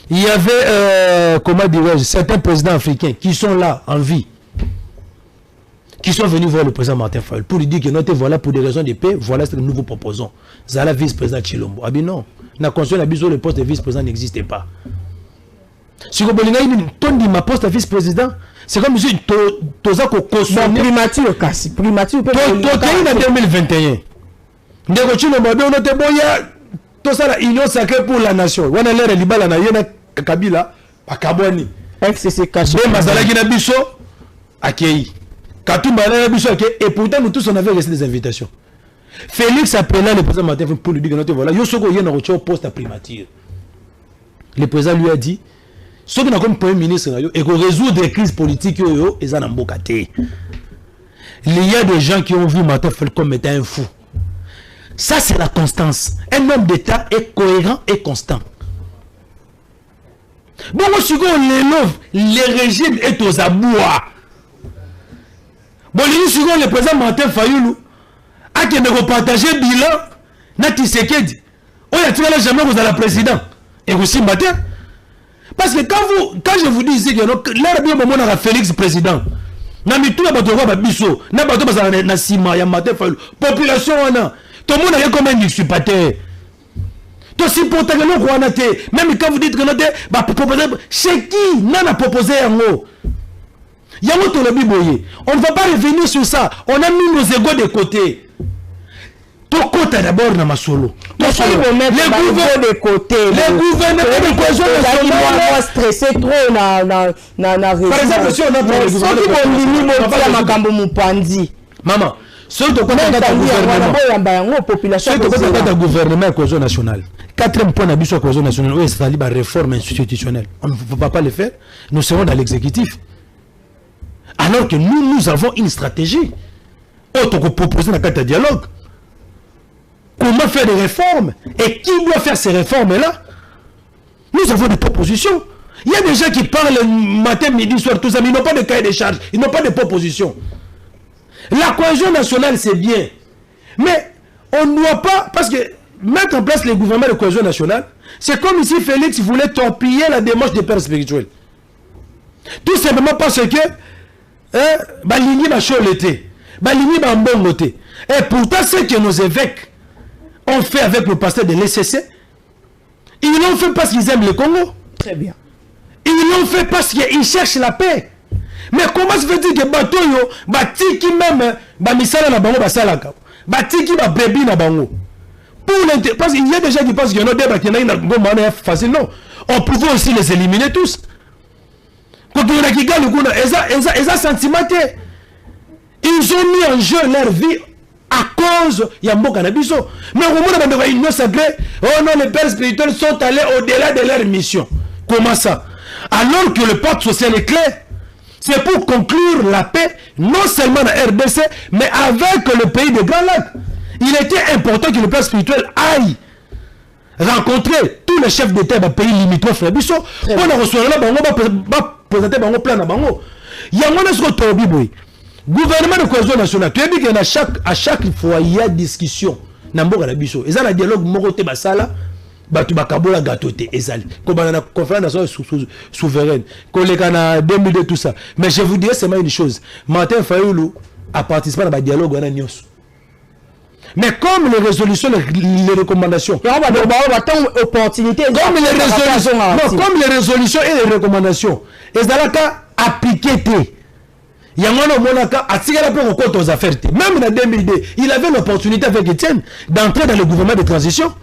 il y avait, comment dirais-je, certains présidents africains qui sont là en vie, qui sont venus voir le président Martin Fayulu pour lui dire que notre voilà pour des raisons de paix, voilà ce que nous vous proposons. Zala vice-président Chilombo. Ah bien non, la constitution le poste de vice-président n'existait pas. Si vous voulez dire ma poste de vice-président, c'est comme si tu as cautionné primature kasi primature peut être en 2021. Ndeko Chilombo on était boya tout ça la union sacrée pour la nation. On a l'air libala na yena Kabila pakaboni. FCC caché. Mazala gina biso akei. Et pourtant, nous tous, on avait reçu des invitations. Félix appela le président Martin pour lui dire que voilà, Yosoko y a un poste à primature. Le président lui a dit, ce qui n'a comme premier ministre, et qu'on résout des crises politiques, ils en ont beaucoup. Il y a des gens qui ont vu Martin comme étant un fou. Ça, c'est la constance. Un homme d'État est cohérent et constant. Bon, moi, le régime est aux abois. Bon, le président Martin Fayulu a qui me partager bilan na Tshisekedi oya tingala jamais vous allez président et vous simbaté parce que quand je vous dis ici que l'air bien bon na Félix président na mituna bato ba biso na bato bazala na sima ya matin fa population wana tout le monde a comme un usurpateur to supporter que non wana te même quand vous dites que non te ba proposer chez qui n'a proposé yango yango to le biboye on ne va pas revenir sur ça on a mis nos égos de côté. Tokota d'abord na masolo. Les gouvernements de côté. Les gouvernements de cohésion nationale stressé trop na par exemple si on a maman, ceux de quoi gouvernement cohésion nationale. Quatrième point de la cohésion nationale, oui, c'est la réforme institutionnelle. On ne va pas le faire. Nous serons dans l'exécutif. Alors que nous avons une stratégie. Autre que proposer dans le cadre de dialogue. Comment faire des réformes et qui doit faire ces réformes-là? Nous avons des propositions. Il y a des gens qui parlent matin, midi, soir, tout ça, mais ils n'ont pas de cahier de charges, ils n'ont pas de propositions. La cohésion nationale, c'est bien. Mais on ne doit pas, parce que mettre en place les gouvernements de cohésion nationale, c'est comme si Félix voulait torpiller la démarche des pères spirituels. Tout simplement parce que Baligny va chaud l'été, Baligny va bon côté. Et pourtant, ce que nos évêques ont fait avec le pasteur de l'ECC, ils l'ont fait parce qu'ils aiment le Congo. Très bien. Ils l'ont fait parce qu'ils cherchent la paix. Mais comment se fait-il que Batoyo, Batiki même, Bamisala na bango basalaka, Batiki ba bébi na bango. Parce qu'il y a des gens qui pensent qu'il y a des débats qui sont facile. Non. On pouvait aussi les éliminer tous. Quand on a qui gagne, ils ont sentiment. Ils ont mis en jeu leur vie à cause de Yambo Canabiso. Mais au moment où on a une sacrée, oh non, les pères spirituels sont allés au-delà de leur mission. Comment ça? Alors que le pacte social est clair. C'est pour conclure la paix, non seulement dans la RDC, mais avec le pays de Grand Lac. Il était important que le père spirituel aille rencontrer tous les chefs d'État des pays limitrophes. On a reçu là, on va présenter un plan à Bango. Il y a un autre Biboui. Gouvernement de cohésion nationale, tu as dit qu'à chaque fois il y a discussion. Namboka na biso. Ils ont un dialogue moroté basala. Batu bakabola gatoté ezali. Comme on a conférence nationale souveraine. Collègue en 2002 tout ça. Mais je vous dirais seulement une chose. Martin Fayoulou a participé à un dialogue en Nyos. Mais comme les résolutions, les recommandations, comme les résolutions et les recommandations, Ezalaka appliqué. Il y a un monaka a tiré la paix au compte aux affaires. Même en 2002, il avait l'opportunité avec Étienne d'entrer dans le gouvernement de transition.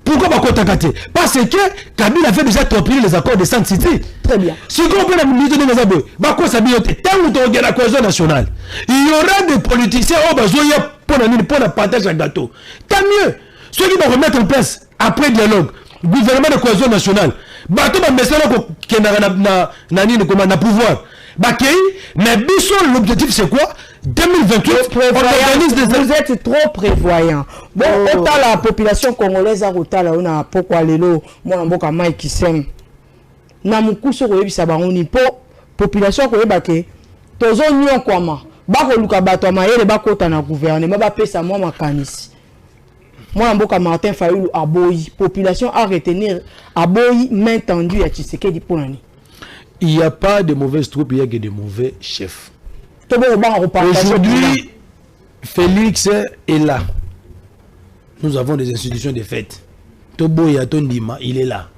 Pourquoi pas Kotakate? Parce que Kabila avait déjà torpillé les accords de Sainte City. Très bien. Ce qu'on peut la militer de Nazabou, Bako Sabiote, tant où tu la cohésion nationale, il y aura des politiciens au besoin pour le partage à gâteau. Tant mieux. Ceux qui vont remettre en place, après dialogue, gouvernement de cohésion nationale, bateau va mettre qui na pouvoir. Mais l'objectif c'est quoi? 2028, vous êtes trop prévoyant. Bon, autant la population congolaise a autant on a pourquoi les lots, mon mboka Mike qui s'aime. Na mukuso ko yebisa bango ni po population ko yebake. Tozo nyon kwama. Ba ko luka bato mayele ba kota na gouvernement ba pesa moi makanisi. Moi mboka Martin Fayoulou aboyi, population a retenir aboyi main tendue à Tshisekedi pour l'année. Il n'y a pas de mauvaises troupes, il y a que de mauvais chefs. Aujourd'hui, Félix est là. Nous avons des institutions de fait. Tobo Yatondima, il est là.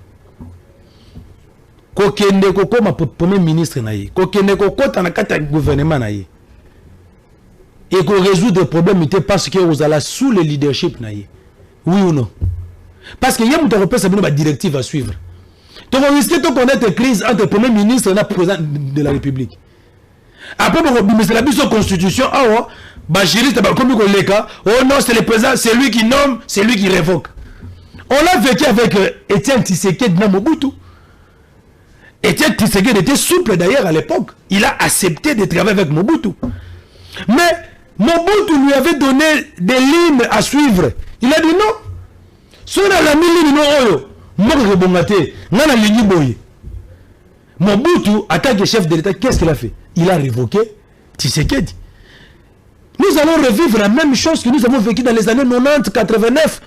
Kokende Koko, ma premier ministre, Kokende Koko, Tanakata gouvernement. Et qu'on résout des problèmes parce que vous allez sous le leadership. Oui ou non? Parce qu'il y a une directive à suivre. Tu vas risquer de connaître crise entre le premier ministre et le président de la République. Après, c'est la mise en constitution. Oh non, c'est le président, c'est lui qui nomme, c'est lui qui révoque. On l'a vécu avec Étienne Tshisekedi de Mobutu. Étienne Tshisekedi était souple d'ailleurs à l'époque. Il a accepté de travailler avec Mobutu. Mais Mobutu lui avait donné des lignes à suivre. Il a dit non. Si on a la ligne, non. Mobutu, en tant que chef de l'État, qu'est-ce qu'il a fait? Il a révoqué Tshisekedi. Nous allons revivre la même chose que nous avons vécu dans les années 90, 89.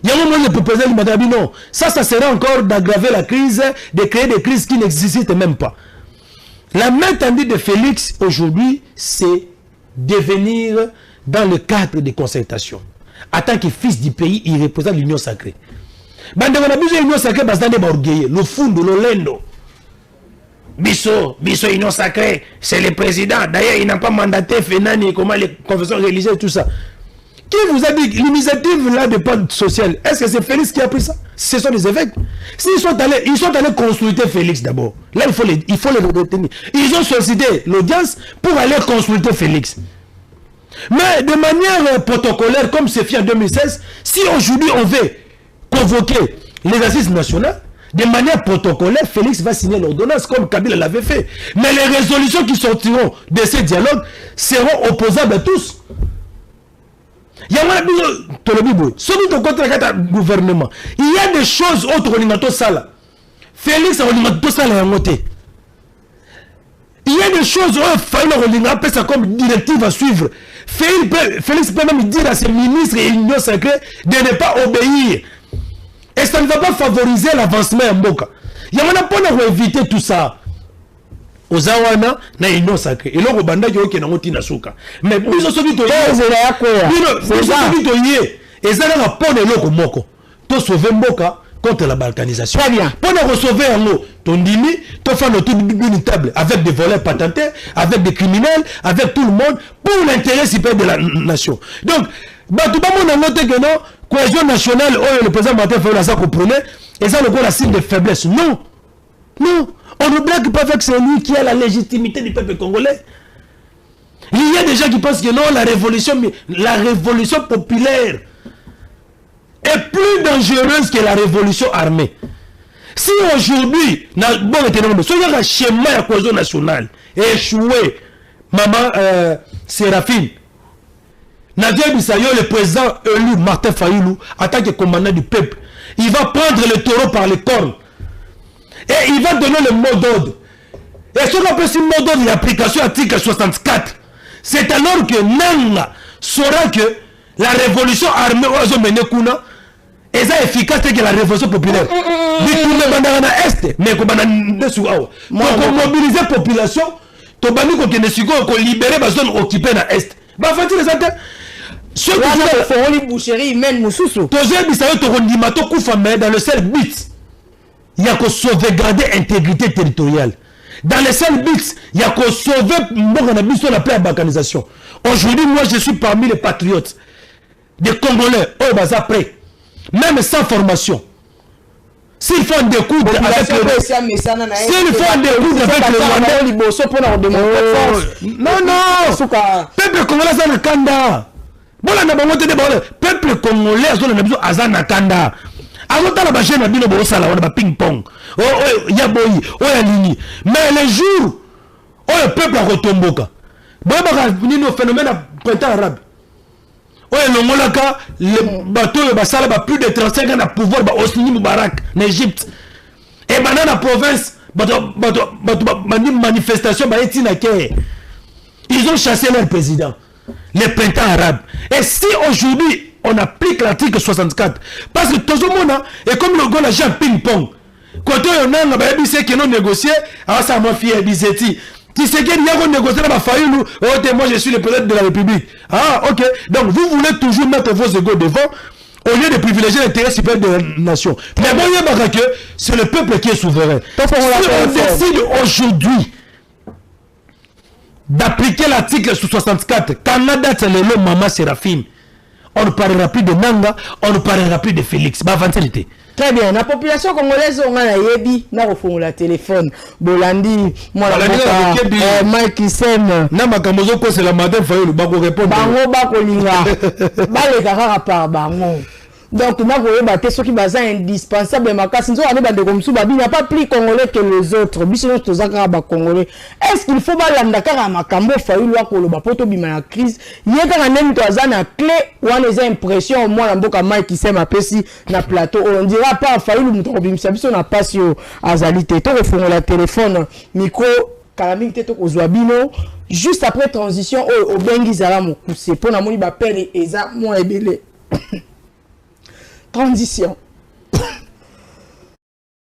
Il y a un moment où le président dit non, ça sera encore d'aggraver la crise, de créer des crises qui n'existent même pas. La main tendue de Félix aujourd'hui, c'est devenir dans le cadre des concertations. En tant que fils du pays, il représente l'union sacrée. Bande on a besoin de l'union sacrée parce que orgueilleux, le fundo, le lendo. Bisso union sacrée, c'est le président. D'ailleurs, il n'a pas mandaté Fenani, comment les confessions religieuses, tout ça. Qui vous a dit l'initiative là de pacte social? Est-ce que c'est Félix qui a pris ça? Ce sont des évêques. S'ils sont allés consulter Félix d'abord. Là, il faut les retenir. Ils ont sollicité l'audience pour aller consulter Félix. Mais de manière protocolaire, comme c'est fait en 2016, si aujourd'hui on veut convoquer les assises nationales, de manière protocolaire, Félix va signer l'ordonnance comme Kabila l'avait fait. Mais les résolutions qui sortiront de ces dialogues seront opposables à tous. Il y a gouvernement. Il y a des choses autres au Sala. Félix a au Sala. Il y a des choses où comme directive à suivre. Félix peut même dire à ses ministres et l'union sacrée de ne pas obéir. Et ça ne va pas favoriser l'avancement en Boka. Il y a pour éviter tout ça. Aux Awana, na l'union sacrée. Et là, au Banda, il y a un autre Nasuka. Mais nous sommes tous et ça n'a pas de l'eau moko. Tu sauves Mboka contre la balkanisation. Très bien. Pour nous sauver en eau, ton dimi, tu fais autour d'une table avec des voleurs patentés, avec des criminels, avec tout le monde, pour l'intérêt supérieur de la nation. Donc, tout le monde a noté que non, cohésion nationale, le président Martin Fayulu a ça comprenait, et ça, le la signe de faiblesse. Non. Non. On ne blague pas avec celui qui a la légitimité du peuple congolais. Il y a des gens qui pensent que non, la révolution populaire est plus dangereuse que la révolution armée. Si aujourd'hui, soyez un schéma de la cohésion nationale échoué, maman Séraphine, Nadia Bissayo, le président élu Martin Fayulu, en tant que commandant du peuple, il va prendre le taureau par les cornes et il va donner le mot d'ordre. Et ce qu'on appelle ce mot d'ordre d'application à l'article 64, c'est alors que Nanga saura que la révolution armée oiseau mené kuna est efficace que la révolution populaire. Mais pour mobiliser la population, tu vas libérer la zone occupée dans l'Est. Bah, faut-il les attendre? Ceux qui font les boucheries, ils mènent Moussoussou. Dans le seul but, il y a que sauvegarder l'intégrité territoriale. Dans le seul but, il y a que sauver la paix à balkanisation. Aujourd'hui, moi, je suis parmi les patriotes, des Congolais, après, même sans formation. S'il faut en découdre avec le Rwandais, non, peuple congolais a un kanda. Peuple congolais a un kanda. Ping-pong. Mais les jours où le peuple a retombé, il y a un phénomène de printemps arabe. Le bateau a plus de 35 ans de pouvoir au Moubarak en Égypte. Et dans la province, manifestation, ils ont chassé leur président. Le printemps arabe. Et si aujourd'hui, on applique l'article 64, parce que tout le monde, et comme le gars a joué ping-pong, quand on a négocié, ça m'a fait Bizeti. Tu sais qu'il y a négocié dans ma famille, moi je suis le président de la République. Ah, ok. Donc vous voulez toujours mettre vos égos devant, au lieu de privilégier l'intérêt supérieur de la nation. Mais bon, c'est le peuple qui est souverain. Si on décide aujourd'hui d'appliquer l'article 64, Canada, c'est le nom Maman Séraphine, on ne parlera plus de Nanga, on ne parlera plus de Félix. Très bien. La population congolaise, on a yebi, na refond la téléphone. Bolandi, moi la Mike Issem. Na makamozo ko c'est la madame Fayulu bako répondre. Bango bako linga. Ba le kaka par bango. Donc na ko yeba te soki baza indispensable makasi nzo ane bande comme souba bi n'a pas plus congolais que les autres. Biso to zaka ba congolais. Est-ce qu'il faut ba landa kaka makambo Fayulu ko lo ba poto bima na crise. Yeka na nemi to azana clé wana les impressions moi na mboka Mike Issem apesi na plateau. On dira pas Fayulu muto bimisa biso na pasio azali te to refongo la téléphone micro Kalaming te to kozwa bino juste après transition au bengi zala mokuse pour na moni ba pele eza mo ebele transition.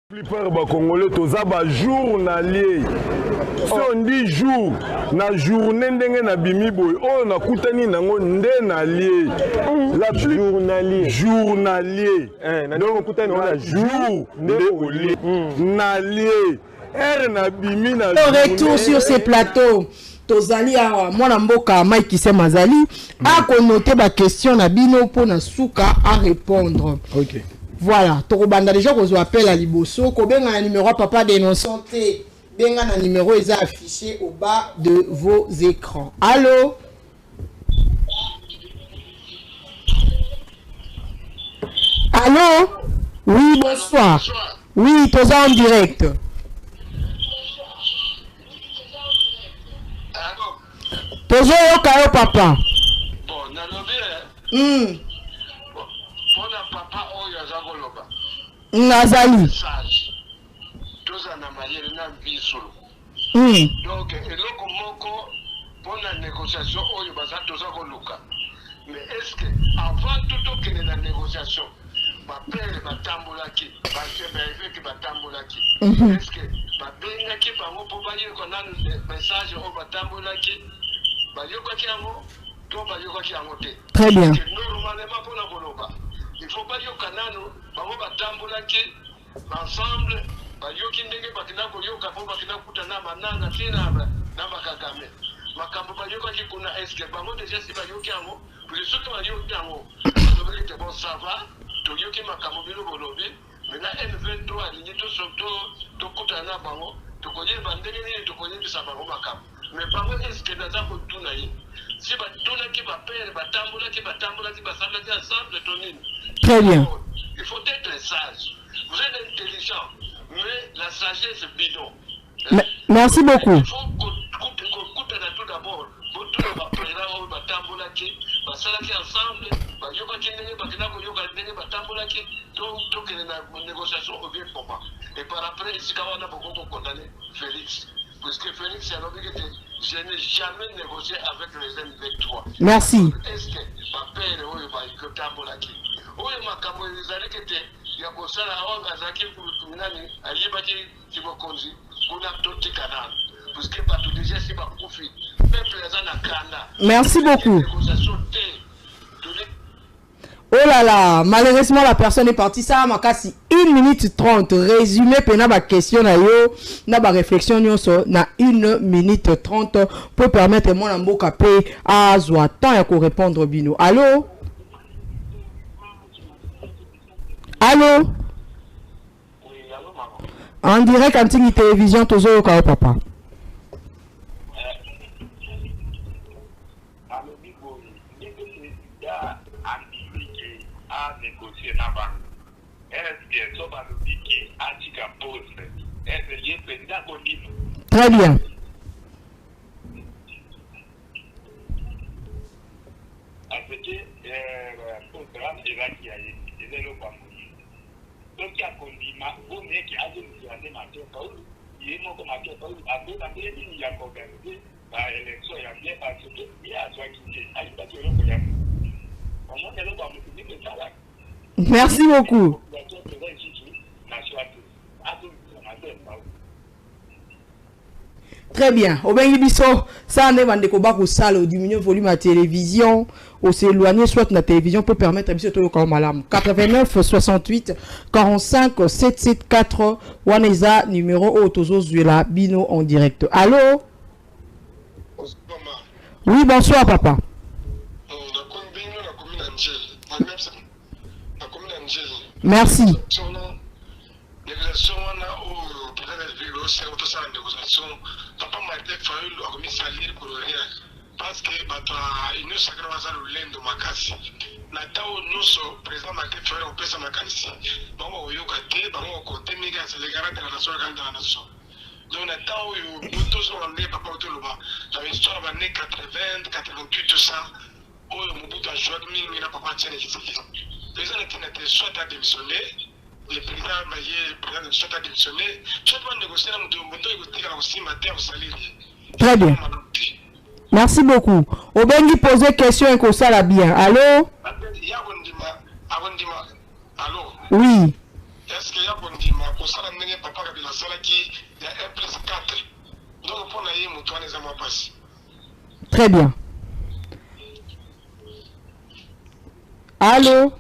La plupart des Congolais toza ba journalier. Si on dit jour, na journée ndenge na bimi boy, oh na kutani nango nde na lié. La journalier. Journalier. Donc kutani na jour nde olié. Na lié. Er na bimi na. Retour sur ces plateaux. Tozali awa mwana mboka Mike Kise Mazali a connoté ba question na bino po na suka à répondre. OK. Voilà, Torobanda déjà qu'on appelle à Liboso, qu'on a un numéro papa dénonçant, bien un numéro est affiché au bas de vos écrans. Allô? Allô? Oui, bonsoir. Oui, tous en direct. Tous au carré papa. Bon, papa oyo azakoloba Nazali toza na mayele na biso donc eloko moko mpona négociation oyo baza toza koluka mais est-ce que avant tout okende na négociation bapere batambolaki baeveki batambolaki est-ce que babengaki bango mpo bayoka nanu message oyo batambolaki bayokaki yango to bayokaki yango te très bien normalement mpona koloba il faut pas yoka nano bango batambolaki ensemble bayoki ndenge bakina koyoka po bakina kutana bananga te na bakagame makambo bayokaki kuna eske bango déjà si bayoki yango puis soki bayoki yango balobeli te bon ça va toyoki makambo bino bolobi maintenant M23 alingi tokutana na bango tokoyeba ndenge nini tokoyebisa bango makambo mais bango eske naza kotuna ye si batunaki bapere batambolaki basamblaki ensemble tonini. Très bien. Il faut être sage. Vous êtes intelligent, mais la sagesse est bidon. Merci beaucoup. Il faut qu'on tout d'abord. Pour tout le monde, batambolaki, basalaki ensemble, bayokaki ndenge bakina koyoka ndenge batambolaki, donc la négociation au bien combat. Et par après, ici quand on a beaucoup condamné Félix. Parce que Félix a dit que je n'ai jamais négocié avec les M23. Merci. Est-ce que ma père est au Tambolaki? Oui, ma camarade, il y a pour ça, on a dit que parce que pas tout déjà c'est pas profit. Merci beaucoup. Oh là là, malheureusement la personne est partie. Ça m'a cassé 1 minute 30. Résumé, pena ba question na yo, na ba réflexion nyonso na 1 minute 30 pour permettre mon ambo capé à zwa temps ya ko répondre bino. Allô? Allô? Oui, allô maman. En direct en télévision tozo ka papa. Négocier na banque. Est-ce que ça va nous dire qu'il y a un poste? Est-ce qu'il y a un président Gondino? Très bien. Parce que le programme est là qui a été le Bamou. Donc il y a un condiment, vous n'avez qu'à dire que vous avez un il est mort comme un peu, après il y a organisé l'élection, il y a bien parce qu'il y a un soin qui est à l'État. Merci beaucoup. Très bien. Au Bengibiso, ça on est dans des combats au salle, diminuer le volume à la télévision, ou s'éloigner soit la télévision pour permettre à bisous tout comme madame. 89 68 45 774 Waneza numéro Otozo Zuela Bino en direct. Allô? Oui, bonsoir papa. Merci. Parce que il nous sacre va le lendo makasi na tao nuso président Martin Fayulu au pesa makanisi bango yoka te bango côté miga c'est les garanties de la nation quand la nation donc na tao yo moto so ngam papa otoloba la histoire va né 80 88 tout ça oyo Mobutu a joué mingi na papa tiene kitiki président était soit à démissionner le président Maye président soit à démissionner soit va négocier na moto moto ikotika aussi matin au salaire très bien. Merci beaucoup. Obengi poser question et que ça la bien. Allô? Allô? Oui. Est-ce qu'il y a un ndima pour ça la papa kabila sala qui il y a 1+4. Donc pour naïe moutoine les amours passés. Très bien. Allô?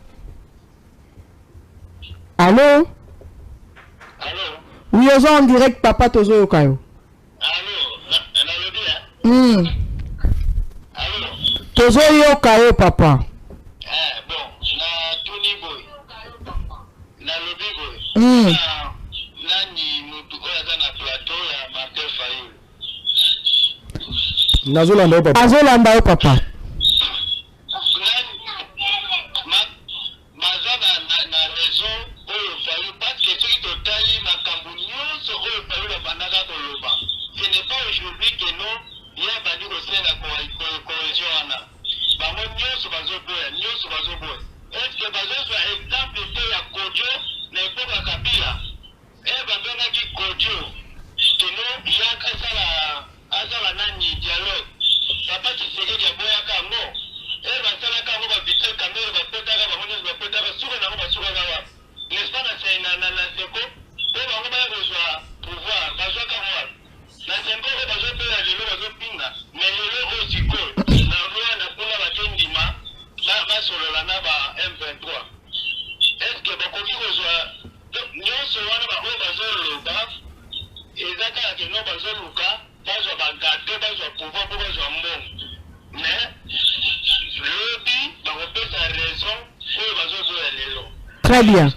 Allô? Allô? Oui, on en direct papa Tozo Yokayo. Allô? Allô? Tozo Yokayo papa. Bon, na Tony Boy. Na Lobby Boy. Nani mutu oya na plateau ya Martin Fayou. Nazolanda papa. Azolanda papa. Très bien.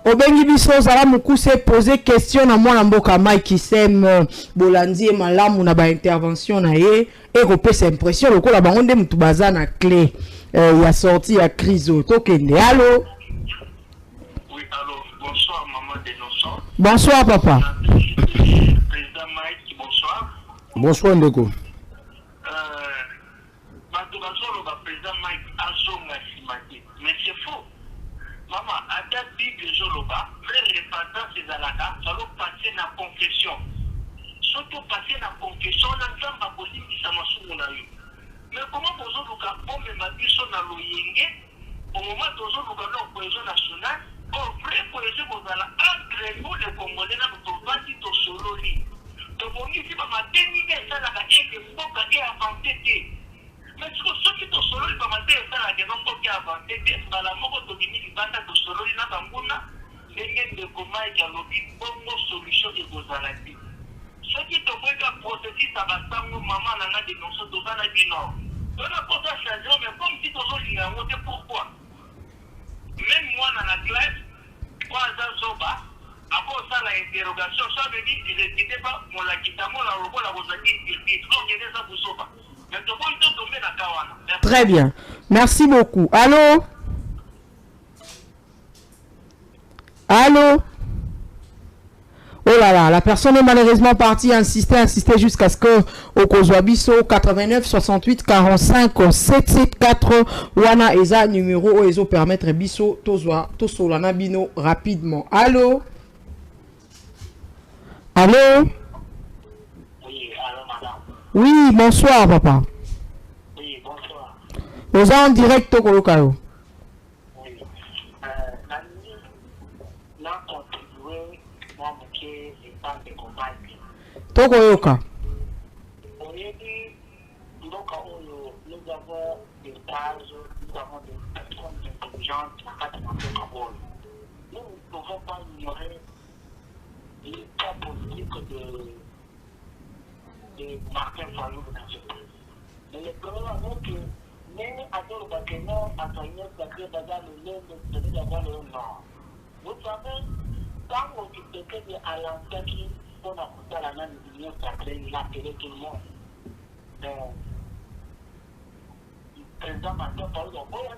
Obengi biso zala mukuse poser question na mwana mboka Mike Sem Bolandi et malamu na ba intervention na ye et repose impression lokola bango nde mutu baza na clé ya sortie ya crise tokende. Allô? Oui, allô. Bonsoir maman de Innocent. Bonsoir papa. Président Mike, bonsoir. Bonsoir Ndeko. Président Mike Azonga Simati. Mais c'est faux. Maman, à ta Bible, Joloba, frère repentance et Zalaka, ça va passer dans la confession. Surtout passer dans la confession, on a un politique qui s'en a. Mais comment vous avez on me m'a dit sur la loyenge, au moment où vous avez la cohésion nationale, au vrai cohésion, vous allez entre nous, les Congolais, nous avons dit au solo. Donc, on dit que ma dernière, ça n'a pas été avancé. Mais ceux qui sont solo, ils vont dire que ça n'a pas avancé. Dans la mort de Dominique, ils vont dire que solo, ils n'ont pas de comment il y a une solution de vos alliés. Ceux qui te voient qu'un processus, ça va s'en maman, on a dénoncé dans la vie nord. On a pas de changer, mais comme si tu as voté pourquoi. Même moi, dans la classe, moi, dans Zoba, après ça, l'interrogation, ça veut dire que je ne disais pas, on l'a quitté, on l'a revoit, on l'a dit, il dit, non, il y a ça pour Zoba. Très bien. Merci beaucoup. Allô? Allô? Oh là là, la personne est malheureusement partie, insister jusqu'à ce que au Kozwabiso 89 68 45 774 wana eza numéro ezo permettre biso tozwa tosolana bino rapidement. Allô? Allô? Oui, bonsoir papa. Oui, bonsoir. Nous sommes en direct au Kolokayo. Oui. N'a contribué, moi, et pas de combattre. Tokoyoka. On est dit, nous avons des bases, nous avons des personnes intelligentes nous ne pouvons pas ignorer l'état politique de Martin Fayou dans ce pays. Mais le problème est que même à tout le bâtiment, à Taïwan, Sacré, Bazar, le lait, le d'avoir le nord. Vous savez, quand on dit que à l'enquête, on a coupé la main de l'Union Sacrée, il a appelé tout le monde. Mais le président Martin Fayou,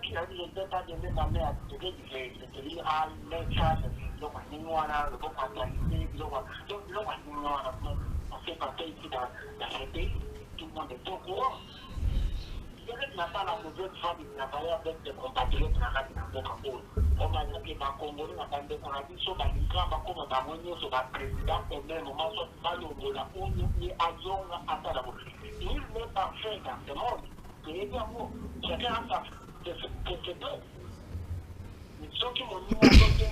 il a dit, je ne sais pas donner ma main à ce que je dis à l'État, le Manoir, le Bocatalité, on fait passer ici dans ce pays, tout le monde est au courant. Il n'a pas la mauvaise foi de travailler avec des compatriotes dans la Congolais. On a dit que les Congolais n'ont pas de paradis, sur la migrants, comme on sur la présidence, et même au moment où on a dit à Zon, à Talabo. nul n'est parfait dans ce monde. Évidemment, chacun a sa deux. Mais ceux qui m'ont mis à côté,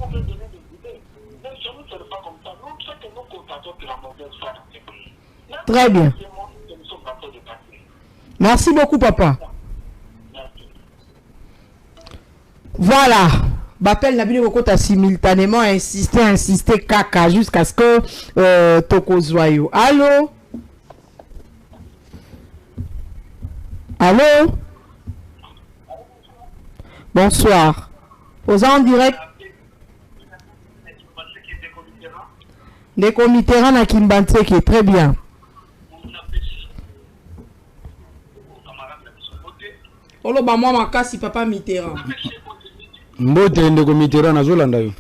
on peut donner des idées. Mais chez nous, ce n'est pas comme ça. Nous, ce que nous constatons que la mauvaise foi dans ce pays. Très bien. Merci beaucoup, papa. Voilà. Bappel Nabili Kokota simultanément insister caca jusqu'à ce que Toko Zoyo. Allô? Allô? Bonsoir. Aux en direct. Des comités à Kimbanteke, très bien. Olo ba moi makasi papa Mitterrand. Mbote ndeko Mitterrand nazolanda yo.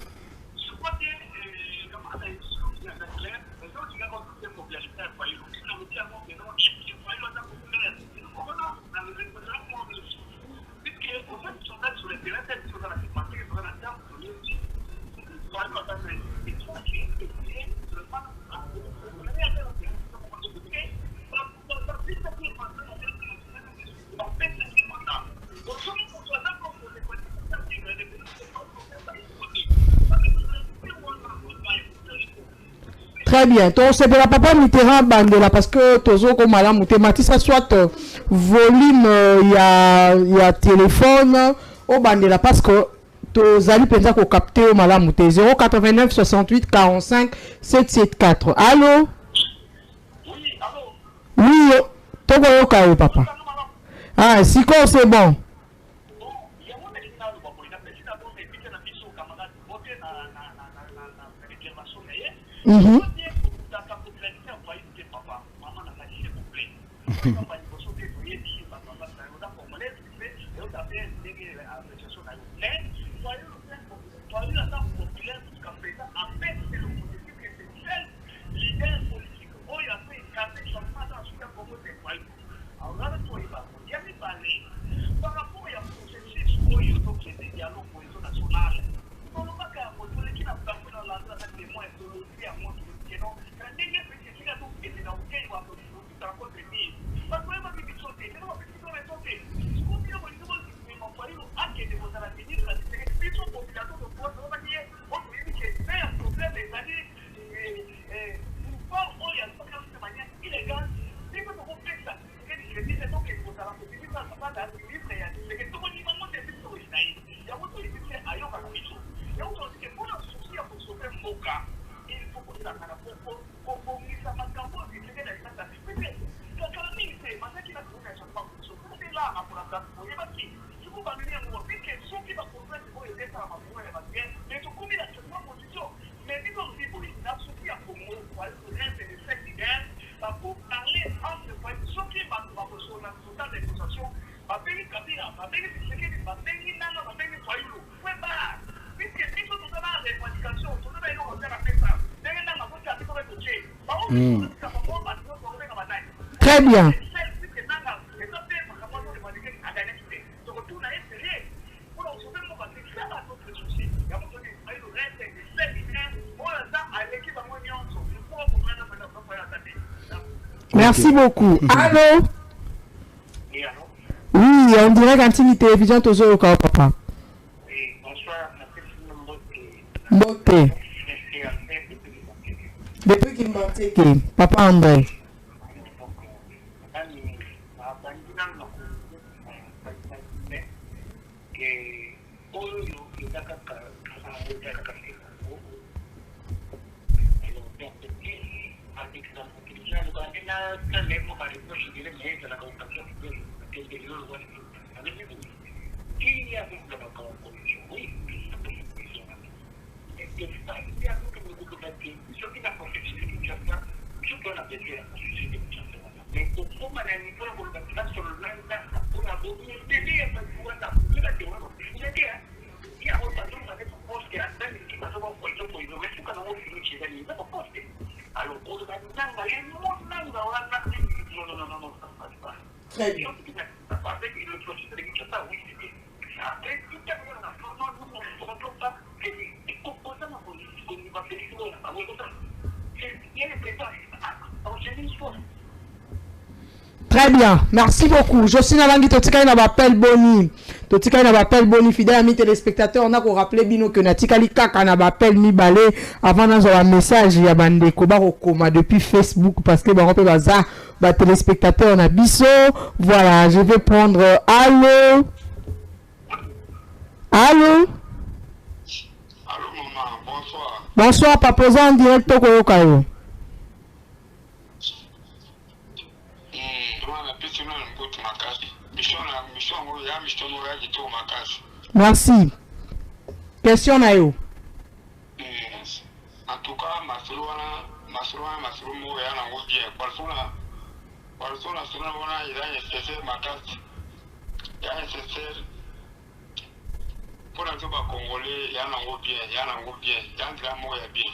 Très bien. Donc, c'est pour la papa Mitterrand Bandela parce que Tozo comme madame Matissa soit volume, il y a téléphone au Bandela parce que Tozali pensa qu'on capte au madame 089 68 45 774. Allô? Oui, allô? Oui, Togo Yoka, papa. Ah, si c'est bon. Mm-hmm. Très bien. Merci beaucoup. Allô? Oui, on dirait qu'Antini Télévision Tozo au papa. Bonsoir, Mbote. Depuis qu'il m'a papa André. Très bien. Très bien, merci beaucoup. Jocelyne Alangi, Totika na appel boni. Totika na appel boni, fidèle amis téléspectateurs, on a qu'on rappelé bino que Natika Kaka na appel mi balé avant dans un message ya bande ko ba koma depuis Facebook parce que ba peut baza ba téléspectateurs on a biso. Voilà, je vais prendre allô. Allô. Allô maman, bonsoir. Bonsoir, papa en direct au Koyokayo. Merci. Question na yo. En tout cas, Masroumo ya na ngobie. Persona sona wana ila nécessaire makasi. Ya nécessaire. Pour la joba congolais ya na ngobie, ya ndra mo ya bien.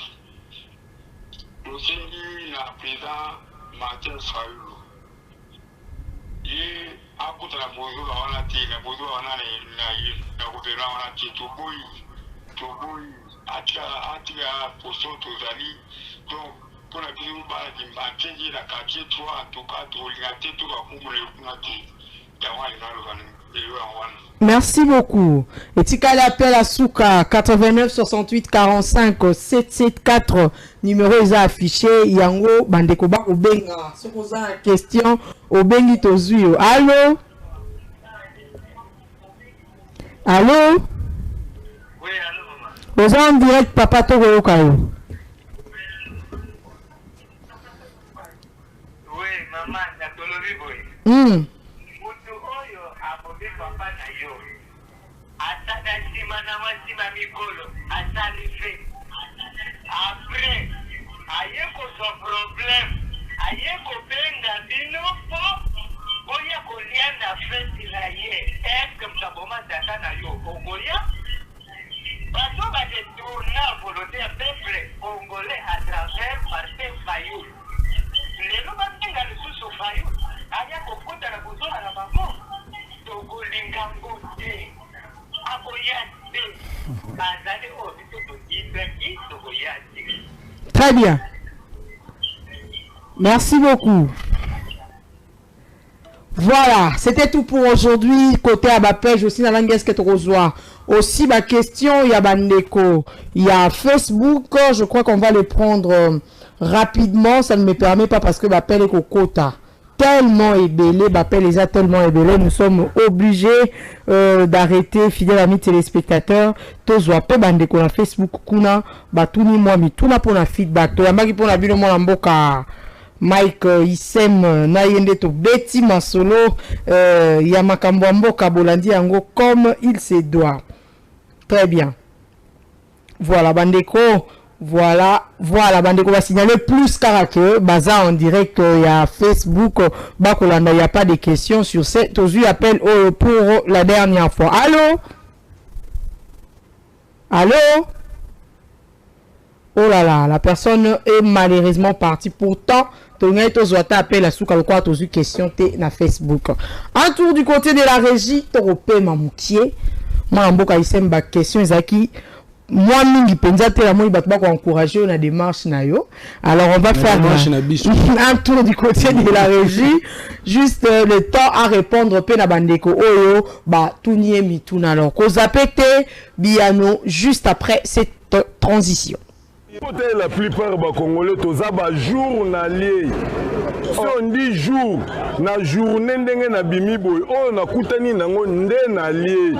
Nous sommes na président Martin Fayulu. Et après la bozo wana ti la bozo wana na gouvernement wana ti toboyi atia poso tozali donc pour la biso ba dimbantengi na quartier 3 en tout cas tolinga te to ba kumule kuna ti ya wana na lobana elo wana. Merci beaucoup. Et Tika l'appel à Souka 89 68 45 774 numéro est affiché yango bandeko ba obenga so posa question obengi tozuyo. Allô? Allô? Oui, allô maman. Vous en direct papa Togo Kayo. Oui, maman, na tolobi boy. Après, aye ko so problème, aye ko benga bino po, oya ko lia na fête la ye, est-ce que mtaboma data na yo okoya? Bato ba de tourner volonté peuple congolais à travers Martin Fayulu. Lelo ba benga lisusu Fayulu, aya ko kota na bozola na bango, tokolinga ngote, akoya te, bazali o bito toyibaki, tokoya te. Très bien. Merci beaucoup. Voilà, c'était tout pour aujourd'hui. Côté Abapé, je suis dans l'anglais que tu reçois. Aussi, ma question, il y a Bandeko, il y a Facebook. Je crois qu'on va le prendre rapidement. Ça ne me permet pas parce que Bapé est au quota. Tellement ébélé, Bapé les a tellement ébélé. Nous sommes obligés d'arrêter, fidèles amis téléspectateurs. Tozwa pe Bandeko na Facebook kuna batuni moi mituna pour la feedback. To yamaki pour la bino mo mboka. Mike Isem na yende to beti masolo ya makambo mboka bolandi yango comme il se doit. Très bien. Voilà Bandeko, voilà Bandeko va signaler plus caractère baza en direct il y a Facebook bakolanda il y a pas de questions sur cette ozu appel pour la dernière fois. Allô? Allô? Oh là là, la personne est malheureusement partie. Pourtant, Tonga Tozwata appelle à Souka le quoi tozu question t na Facebook. Un tour du côté de la régie, Toropé Mamoutier. Moi, Mboka Isemba question Zaki. Moi, mingi penza te la moi batba ko encourager na démarche na yo. Alors on va faire un tour du côté de la régie. Juste le temps à répondre pe na bandeko oyo ba tunie mituna. Alors ko zapete biano juste après cette transition. La plupart des Congolais, tous les journaliers. Si on dit jour, na journée na bimi boy, on a koutani nango ndenalier.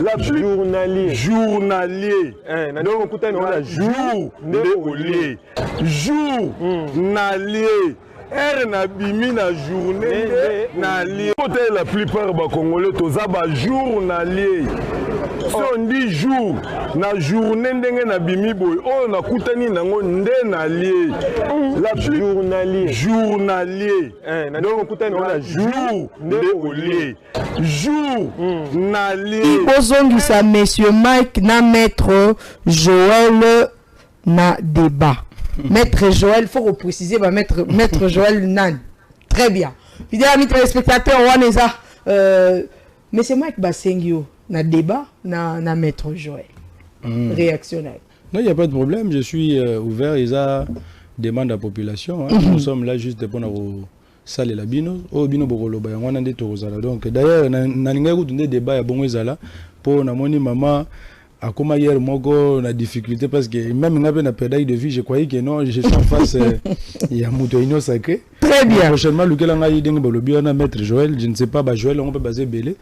La journalier. Journalier. Donc koutani on a jour ndenalier. Jour nalier. Er na bimi na journée na lié. La plupart des Congolais, tous les journaliers. Si on dit jour, na journée na bimi boy, on a koutani nango ndenalier. La journalier. Journalier. Donc koutani on a jour ndenalier. Jour nalier. Ozongisa monsieur Mike na maître Joël na débat. Maître Joël, il faut préciser, maître Joël Nan. Très bien. Fidèles amis téléspectateurs, on est là. Mais c'est Mike Bassengio, na débat, na maître Joël. Réactionnel. Non, il n'y a pas de problème. Je suis ouvert. Ils demandent à la population. Hein. Nous sommes là juste pour sale la bino o bino bokolo ba yango nande to kozala. Donc d'ailleurs na linga ko tunde débat ya bongo ezala pour na moni maman akoma hier moko na difficulté parce que même ngabe na pédale de vie je croyais que non je suis en face il y a Moutoino sacré. Très bien. Prochainement Lukela nga yideng bolobi na maître Joël, je ne sais pas ba Joël on peut baser belé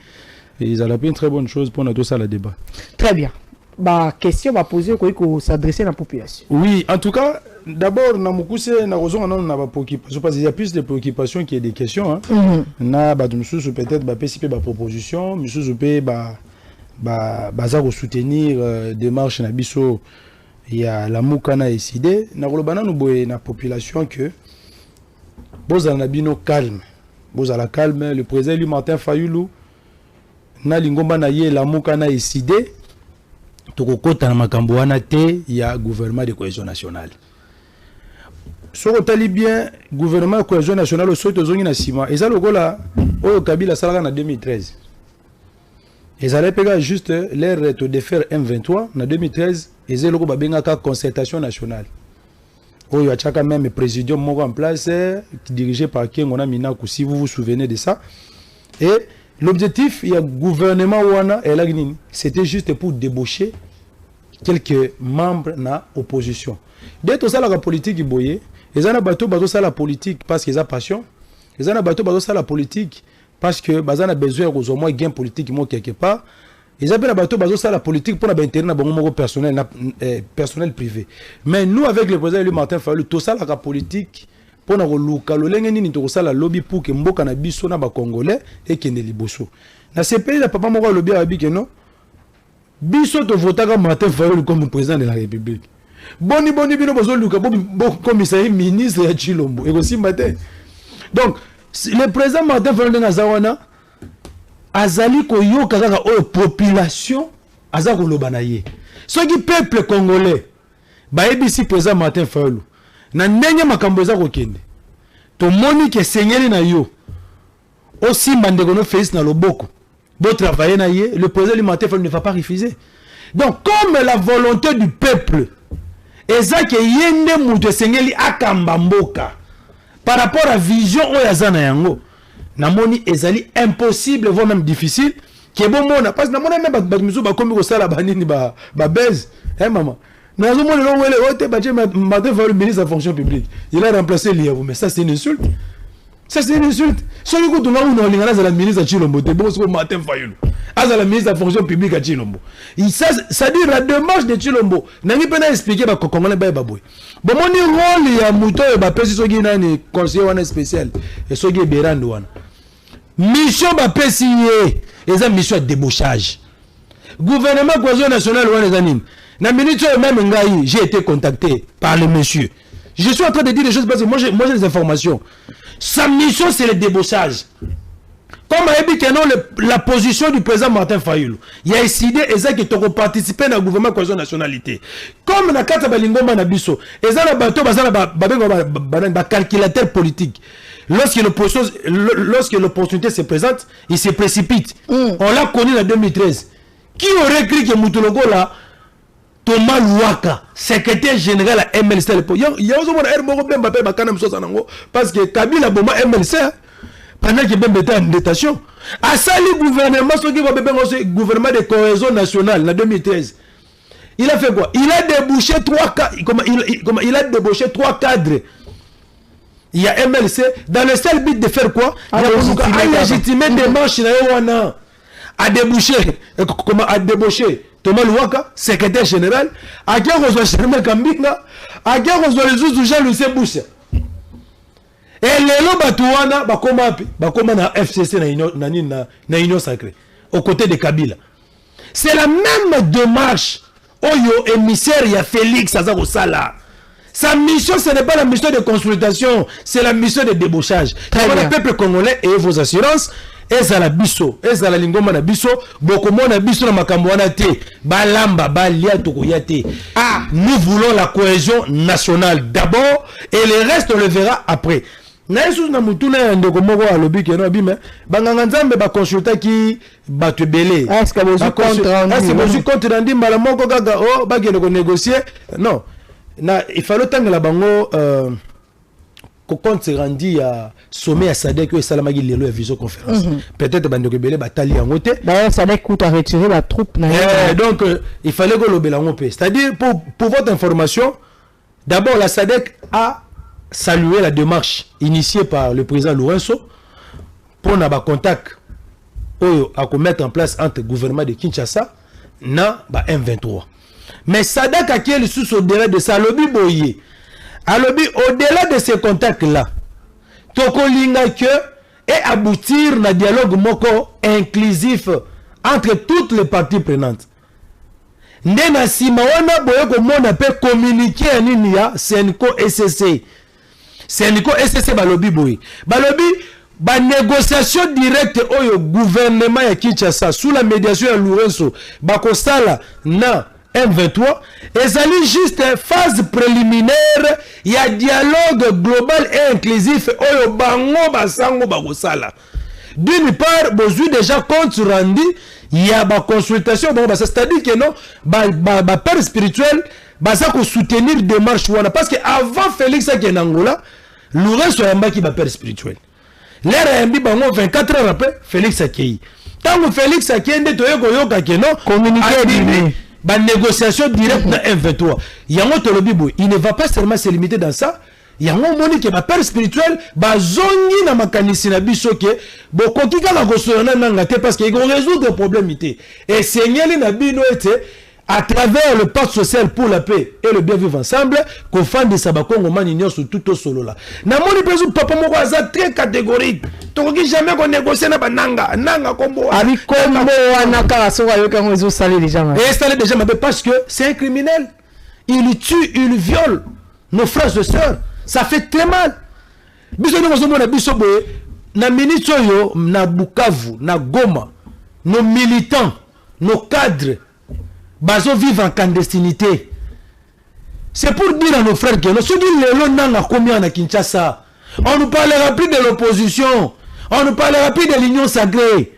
et ils allaient une très bonne chose pour na tout ça la débat. Très bien. Bah question va poser quoi s'adresser à la population. Oui, en tout cas, d'abord na mukuse na raison on a pas préoccupation parce qu'il y a plus de préoccupations qu'il y a des questions hein. Na ba mususu peut-être ba PCP ba proposition, mususu pe ba za ko soutenir démarche na biso il y a la mukana décidé na kolobana no boye na population que boza na bino calme. Boza la calme, le président lui Martin Fayulu na lingomba na ye la mukana décidé. Tokokota na makambo wana te ya gouvernement de cohésion nationale. Soko tali bien gouvernement de cohésion nationale au soto zongi na sima. Eza lokola o Kabila salaka na 2013. Ezale pega juste l'air to défaire M23 na 2013 eza loko babenga ka concertation nationale. Oyo achaka même présidium moko en place dirigé par Kengona Minaku si vous vous souvenez de ça. Et l'objectif, il y a gouvernement wana et là c'était juste pour débaucher quelques membres na opposition. Dès tout ça la politique boyé, les ana bateau ça la politique parce qu'ils ont passion. Les ana bateau ça la politique parce que bazana besoin aux moins gain politique moi quelque part. Ils appellent bateau ça la politique pour la intérêt na bango personnel personnel privé. Mais nous avec le président Louis Martin Fayulu tout ça la politique pour na luka lolenge nini to sala lobby pour que mboka na biso na ba congolais et kende liboso na ce pays la papa moko lobby abi que non biso to votaka Martin Fayulu comme président de la République boni bino bozo luka bo commissaire ministre ya Chilombo et aussi matin. Donc le président Martin Fayulu na zawana azali ko yoka kaka o population azako lobana ye ce qui peuple congolais ba ebisi président Martin Fayulu na ndenge makambo eza kokende to moni ke sengeli na yo aussi mandeko no face na loboko bo travailler na ye le président du Martin Fayulu ne va pas refuser. Donc comme la volonté du peuple eza ke yende muto sengeli akamba mboka par rapport à vision o ya zana yango na moni ezali impossible voire même difficile ke bon mona parce que na mona même ba miso ba komi ko sala banini ba base maman. Martin Fayulu ministre de la fonction publique. Il a remplacé Liavou, mais ça c'est une insulte. Ça c'est une insulte. Celui qui est la ministre de Chilombo, c'est Martin Fayulu. La ministre de la fonction publique à Chilombo. Ça dit la démarche de Chilombo. N'a pas expliqué comment on a baboué. Bon, mon rôle, il y a Mouto et Bapé, c'est un conseiller spécial. Et c'est un Bérandouane. Mission Bapé signé. Et une mission de débauchage. Gouvernement cohésion nationale, les animes. Na minute même j'ai été contacté par le monsieur. Je suis en train de dire des choses parce que moi j'ai des informations. Sa mission c'est le débauchage. Comme a dit que non la position du président Martin Fayulu. Il y a décidé exact que tu participer dans le gouvernement cohésion nationalité. Comme na kata balingoma na biso, ezala bato bazala ba calculateur politique. Lorsque l'opportunité se présente, il se précipite. On l'a connu en 2013. Qui aurait cru que Moutologo là Thomas Louaka, secrétaire général à MLC à l'époque. Il y a aussi un parce que Kabila Boma MLC pendant qu'il était en détention. À ça, le gouvernement, ce gouvernement de cohésion nationale en 2013. Il a fait quoi? Il a débouché il a débouché 3 cadres. Il y a MLC dans le seul but de faire quoi? Il a légitimé des marches à déboucher Thomas Louaka, secrétaire général, à qui on reçoit Sherman Kambinga, à qui on reçoit les autres Jean-Lucien Boussa. Et les lots Batouana, bakoma na FCC na Union Sacrée, aux côtés de Kabila. C'est la même démarche. Oyo émissaire, il y a Félix Azaro Sala. Sa mission, ce n'est pas la mission de consultation, c'est la mission de débauchage. Le peuple congolais et vos assurances. Eza la biso, eza la lingoma na biso, bokomo na biso na makambo wana te, balamba balia tokoyate. Ah, nous voulons la cohésion nationale d'abord et le reste on le verra après. Na yesu na mutuna ndeko moko alobi ke no abime, banganga nzambe ba consulta ki batu belé. Est-ce que vous compte rendu mbala moko gaga oh ba gene ko négocier? Non. Na il fallait tangela bango quand c'est rendu à sommet à Sadek et Salamagi Lelo à visioconférence. Peut-être que Belé Batali en côté. D'ailleurs, Sadek coûte à retirer la troupe. Donc, il fallait que l'obéla en paix. C'est-à-dire, pour votre information, d'abord, la Sadek a salué la démarche initiée par le président Lourenço pour avoir contact à mettre en place entre le gouvernement de Kinshasa et M23. Mais Sadek a qui est le sous-au-delà de ça, lobby boyé. Au-delà de ces contacts-là, Tokolinga que et aboutir à un dialogue moko inclusif entre toutes les parties prenantes. Ndena simawana boyoko mona pe communiquer nini ya Senko SSC. Senko SSC balobi boy. Balobi ba négociation directe au gouvernement ya Kinshasa sous la médiation ya Lourenço bakosala na M23 ezali juste phase préliminaire il y a dialogue global et inclusif oyo bango basango bakosala. D'une part bozui déjà compte rendu il y a ba consultation c'est-à-dire que non ba père spirituel baza ko soutenir démarche wana parce que avant Félix Akenangola Lourenço yambaki ba père spirituel l'air yambi bango 24 heures après Félix Akei tango Félix Akende toyeko yoka que non communiquer ba négociation directe na M23 yango tolobi boy il ne va pas seulement se limiter dans ça yango moni que ba père spirituel ba zongi na makanisi na biso ke bokoki kaka kosona nanga te parce que il résoudre le problème ité et seigneur na bino ete à travers le pacte social pour la paix et le bien vivre ensemble qu'on fasse des sabakongo mani nyonso tout au solo là na moni peso papa moko aza très catégorique tokoki jamais qu'on négocie na bananga nanga kombo abi kombo wana kala so ayo kango ezo saler déjà et saler déjà parce que c'est un criminel, il tue, il viole nos frères et sœurs, ça fait très mal. Biso nous sommes na biso boye na minute yo na Bukavu na Goma nos militants nos cadres bazo vivent en clandestinité. C'est pour dire à nos frères que nous sommes les combien à Kinshasa. On ne parlera plus de l'opposition. On ne parlera plus de l'union sacrée.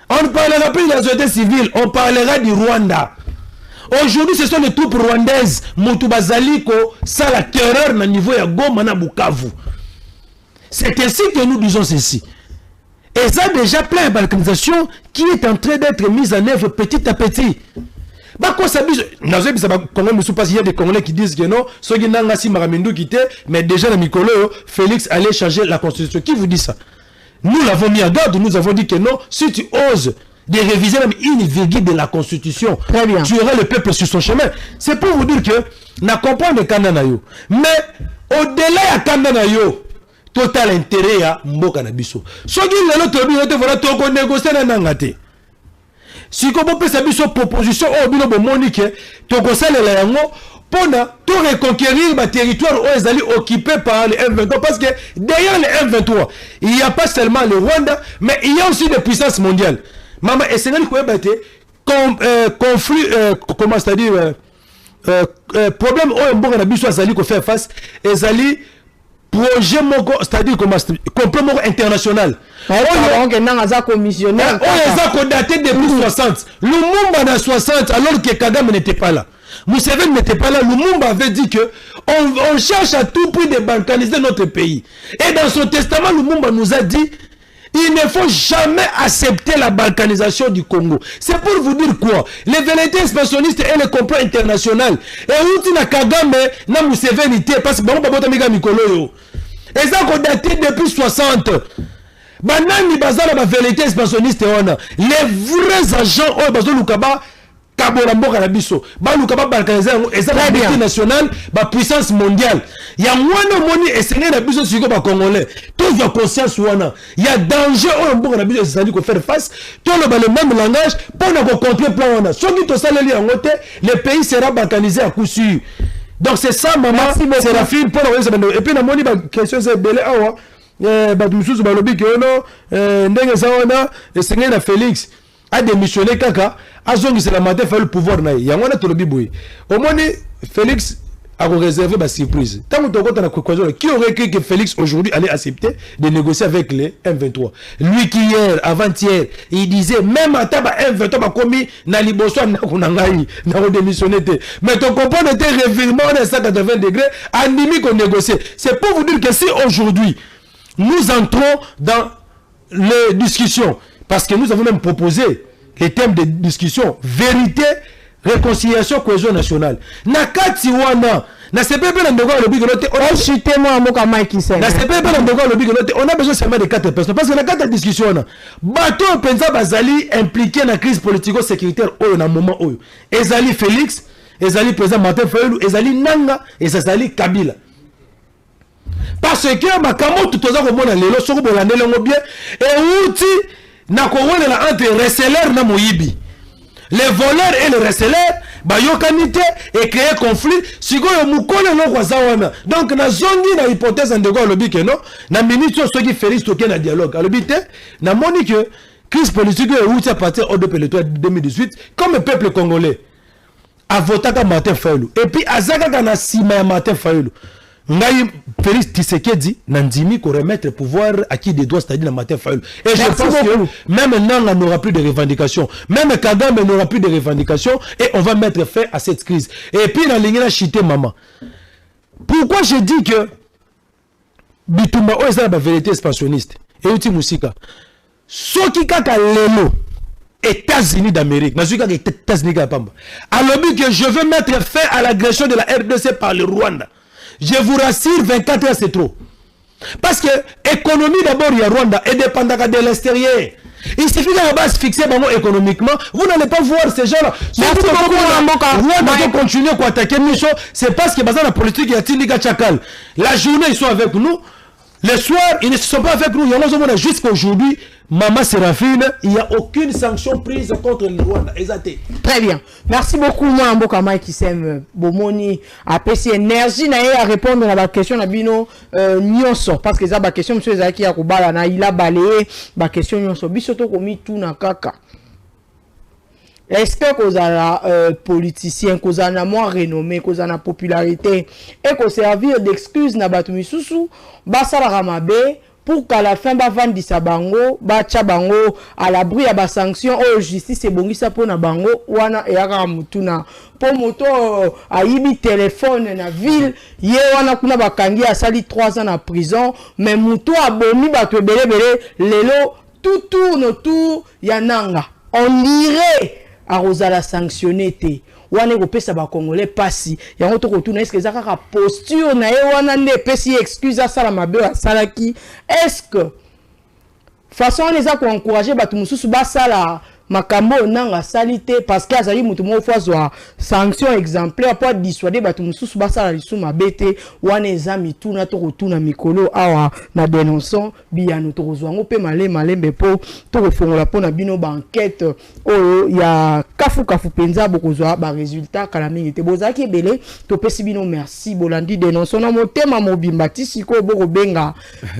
On ne parlera plus de la société civile. On parlera du Rwanda. Aujourd'hui, ce sont les troupes rwandaises. Moutoubazaliko, ça la terreur na niveau ya Goma na Bukavu. C'est ainsi que nous disons ceci. Et ça déjà plein de balkanisation qui est en train d'être mise en œuvre petit à petit. Il y a des Congolais qui disent que non, mais déjà dans Mikolo, Félix allait changer la constitution. Qui vous dit ça? Nous l'avons mis en garde, nous avons dit que non, si tu oses de réviser même une virgule de la constitution, tu auras le peuple sur son chemin. C'est pour vous dire que, na comprendre Kananayo. Mais au-delà de Kananayo, total intérêt à Mboka Nabiso. Ce qui est là, tu as négocié na nangate. Si vous avez une proposition, vous avez monique, tu as pour reconquérir le territoire occupé par les M23. Parce que derrière les M23, il n'y a pas seulement le Rwanda, mais il y a aussi des puissances mondiales. Maman, et c'est conflit, comment c'est-à-dire, problème où Mboka Nabiso a fait face, et projet c'est-à-dire complètement international. Commissionnaire. On a daté depuis 60. Lumumba dans 60 alors que Kagame n'était pas là. Museveni n'était pas là. Lumumba avait dit que on cherche à tout prix de balkaniser notre pays. Et dans son testament, Lumumba nous a dit il ne faut jamais accepter la balkanisation du Congo. C'est pour vous dire quoi? Les velléités expansionnistes et le complot international. Et où na Kagame, na Museveni, parce que bon, et ça qu'on daté depuis 60. Banani bazala ba velléité expansionniste on les vrais agents au bazo lukaba kabola mboka na biso ba lukaba balkaniser et ça la unité nationale ba puissance mondiale ya mwana moni esengé na biso siko ba congolais tous ya conscience wana il y a danger au mboka na biso c'est ko faire face tout le même langage pour ne contrer plan wana soki to saleli en côté le pays sera balkanisé à coup sûr. Donc c'est ça maman c'est la fille pour et puis na moni ba question c'est belé awa Badoussous Balobi que non, ndenge sawana, et c'est na Félix a démissionné kaka, a zongi c'est la matin fait le pouvoir na. Yangwana tolobi boy. Au moins Félix à réserver ma surprise. Tant que qui aurait cru que Félix aujourd'hui allait accepter de négocier avec les M23? Lui qui hier, avant-hier, il disait même à taba M23 m'a commis na liboso na redémissionné. Mais ton comprendre était revirement à 180 degrés, animi qu'on négocie. C'est pour vous dire que si aujourd'hui nous entrons dans les discussions, parce que nous avons même proposé les thèmes de discussion, vérité, réconciliation, cohésion nationale. Nakati wana, na CPP na ndoko le bigolote, on a chuté moi moka Mike Sen. Na CPP na ndoko le bigolote, on a besoin seulement de 4 personnes parce que la 4 discussion na bato penza bazali impliqué na crise politico-sécuritaire oyo na moment oyo. Ezali Félix, ezali président Martin Fayulu, ezali Nanga, ezali Kabila. Parce que makambo tout oza ko mona lelo soko bolande longo bien et outi na korone la entre receleur na moyibi. Les voleurs et les receleurs, bayokanite et créer conflit. Si vous avez donc, na zongi na hypothèse en dégâts le bique non, na ministre ce qui fait stocker na dialogue. Alors bité, na moni que crise politique est où à partir au 2018 comme le peuple congolais a voté à Martin Fayulu. Et puis azaka kana sima Martin Fayulu. Ngai Félix Tshisekedi Nandimi qu'on remettre le pouvoir à qui des droits, c'est-à-dire Martin Fayulu. Et je pense que même Nanga n'aura plus de revendications, même Kagame n'aura plus de revendications et on va mettre fin à cette crise. Et puis la ligne chité maman. Pourquoi je dis que Bitumba est la vérité expansionniste et Uti Musika Soki kaka lelo États-Unis d'Amérique, États-Unis d'Apamba. Alors que je veux mettre fin à l'agression de la RDC par le Rwanda. Je vous rassure, 24 heures c'est trop. Parce que l'économie d'abord, il y a Rwanda, et dépendant de l'extérieur. Il suffit de base fixer économiquement, vous n'allez pas voir ces gens-là. Si vous Rwanda continuer à attaquer Micho, c'est parce que la politique il y a Tindika Chakal. La journée, ils sont avec nous. Le soir, ils ne sont pas avec nous. Il y a jusqu'à aujourd'hui, Maman Séraphine, il n'y a aucune sanction prise contre le Rwanda. Très bien. Merci beaucoup, moi, Mboka Mike qui s'aime Bomoni, à PC énergie, à répondre à la question de Bino Nyonso. Parce que ça, la question, monsieur Zaki Akubala, il a balayé la question Nyonso. Bisoto komi tout na kaka. Est-ce que vous avez politicien, vous avez moins renommé, vous avez popularité, et que servir d'excuse na batumi susu, basala ramabe, pour qu'à la fin, bavandi sa bango, bacha bango, à l'abri à ba sanction, oh justice et bongisa pour na bango, wana et aga mutuna. Pour moto, a yibi téléphone na ville, ye wana kuna bakangi a sali 3 ans en prison, mais muto a bomi bato bele bele, lelo, tout tourne autour, yananga. On irait à Rosala sanctionné te wana ko pesa ba congolais passi ya ngoto ko tuna est-ce que ça ka posture na e wana ne pesi excuse à sala mabe à salaki est-ce que façon les a ko encourager ba tumususu ba sala makambo nanga salité parce que azali mutu mo fois sanction exemplaire pour dissuader ba tumususu ba sala lisu mabete wana ezami tuna to ko tuna mikolo awa na dénonçant biano to kozwango pe malembe po to ko fongola pona bino ba enquête oyo ya kafu penza bokozwa ba résultat kala mingi te bozaki belé to pesi bino merci bolandi dénonçant na motema mobimba tisiko boko benga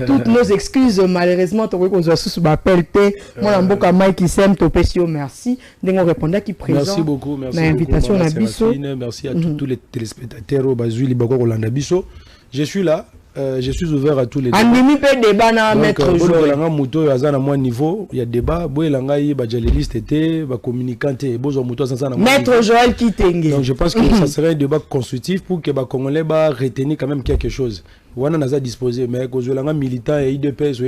toutes nos excuses malheureusement to ko kozwa susu ba pelte mona mboka Mike qui s'aime to pesi merci. Merci beaucoup. Merci l'invitation à Bisso. Merci à tous les téléspectateurs au Bazuli Bako Rolanda Bisso. Je suis là. Je suis ouvert à tous les débats. Maître il y a débat. Maître Joël Kitenge. Donc je pense que ça serait un débat constructif pour que les Congolais retenir quand même quelque chose. On a disposé, mais quand je suis militant et IDPS,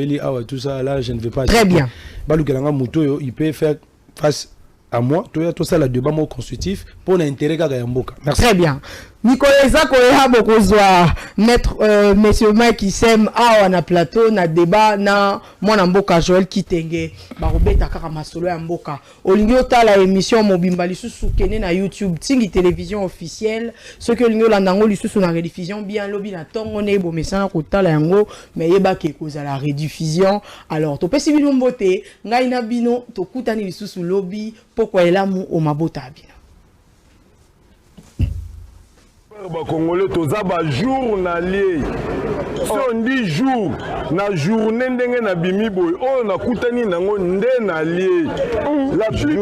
tout ça là, je ne vais pas. Très bien. Il peut faire face à moi, tout ça, le débat constructif pour l'intérêt de Mboka. Merci. Très bien. Nicolas Koya Bokozwa, maître monsieur Mike qui s'aime à na plateau na débat na mwana mboka Joël Kitenge barobeta kaka masolo ya mboka olingi otala émission mobimba lisusu kene na YouTube tingi télévision officielle ce que olingi olandango lisusu na rediffusion bien lobi na tongo ne bo mesana kotala yango mais yeba ke koza la rediffusion alors to pesi bino mbote ngai na bino to kutani lisusu lobi pokwa elamu o mabota bino Congolais toza ba journalier so ndi jour na journée ndenge na bimi boy o na kutani nango nde na lié la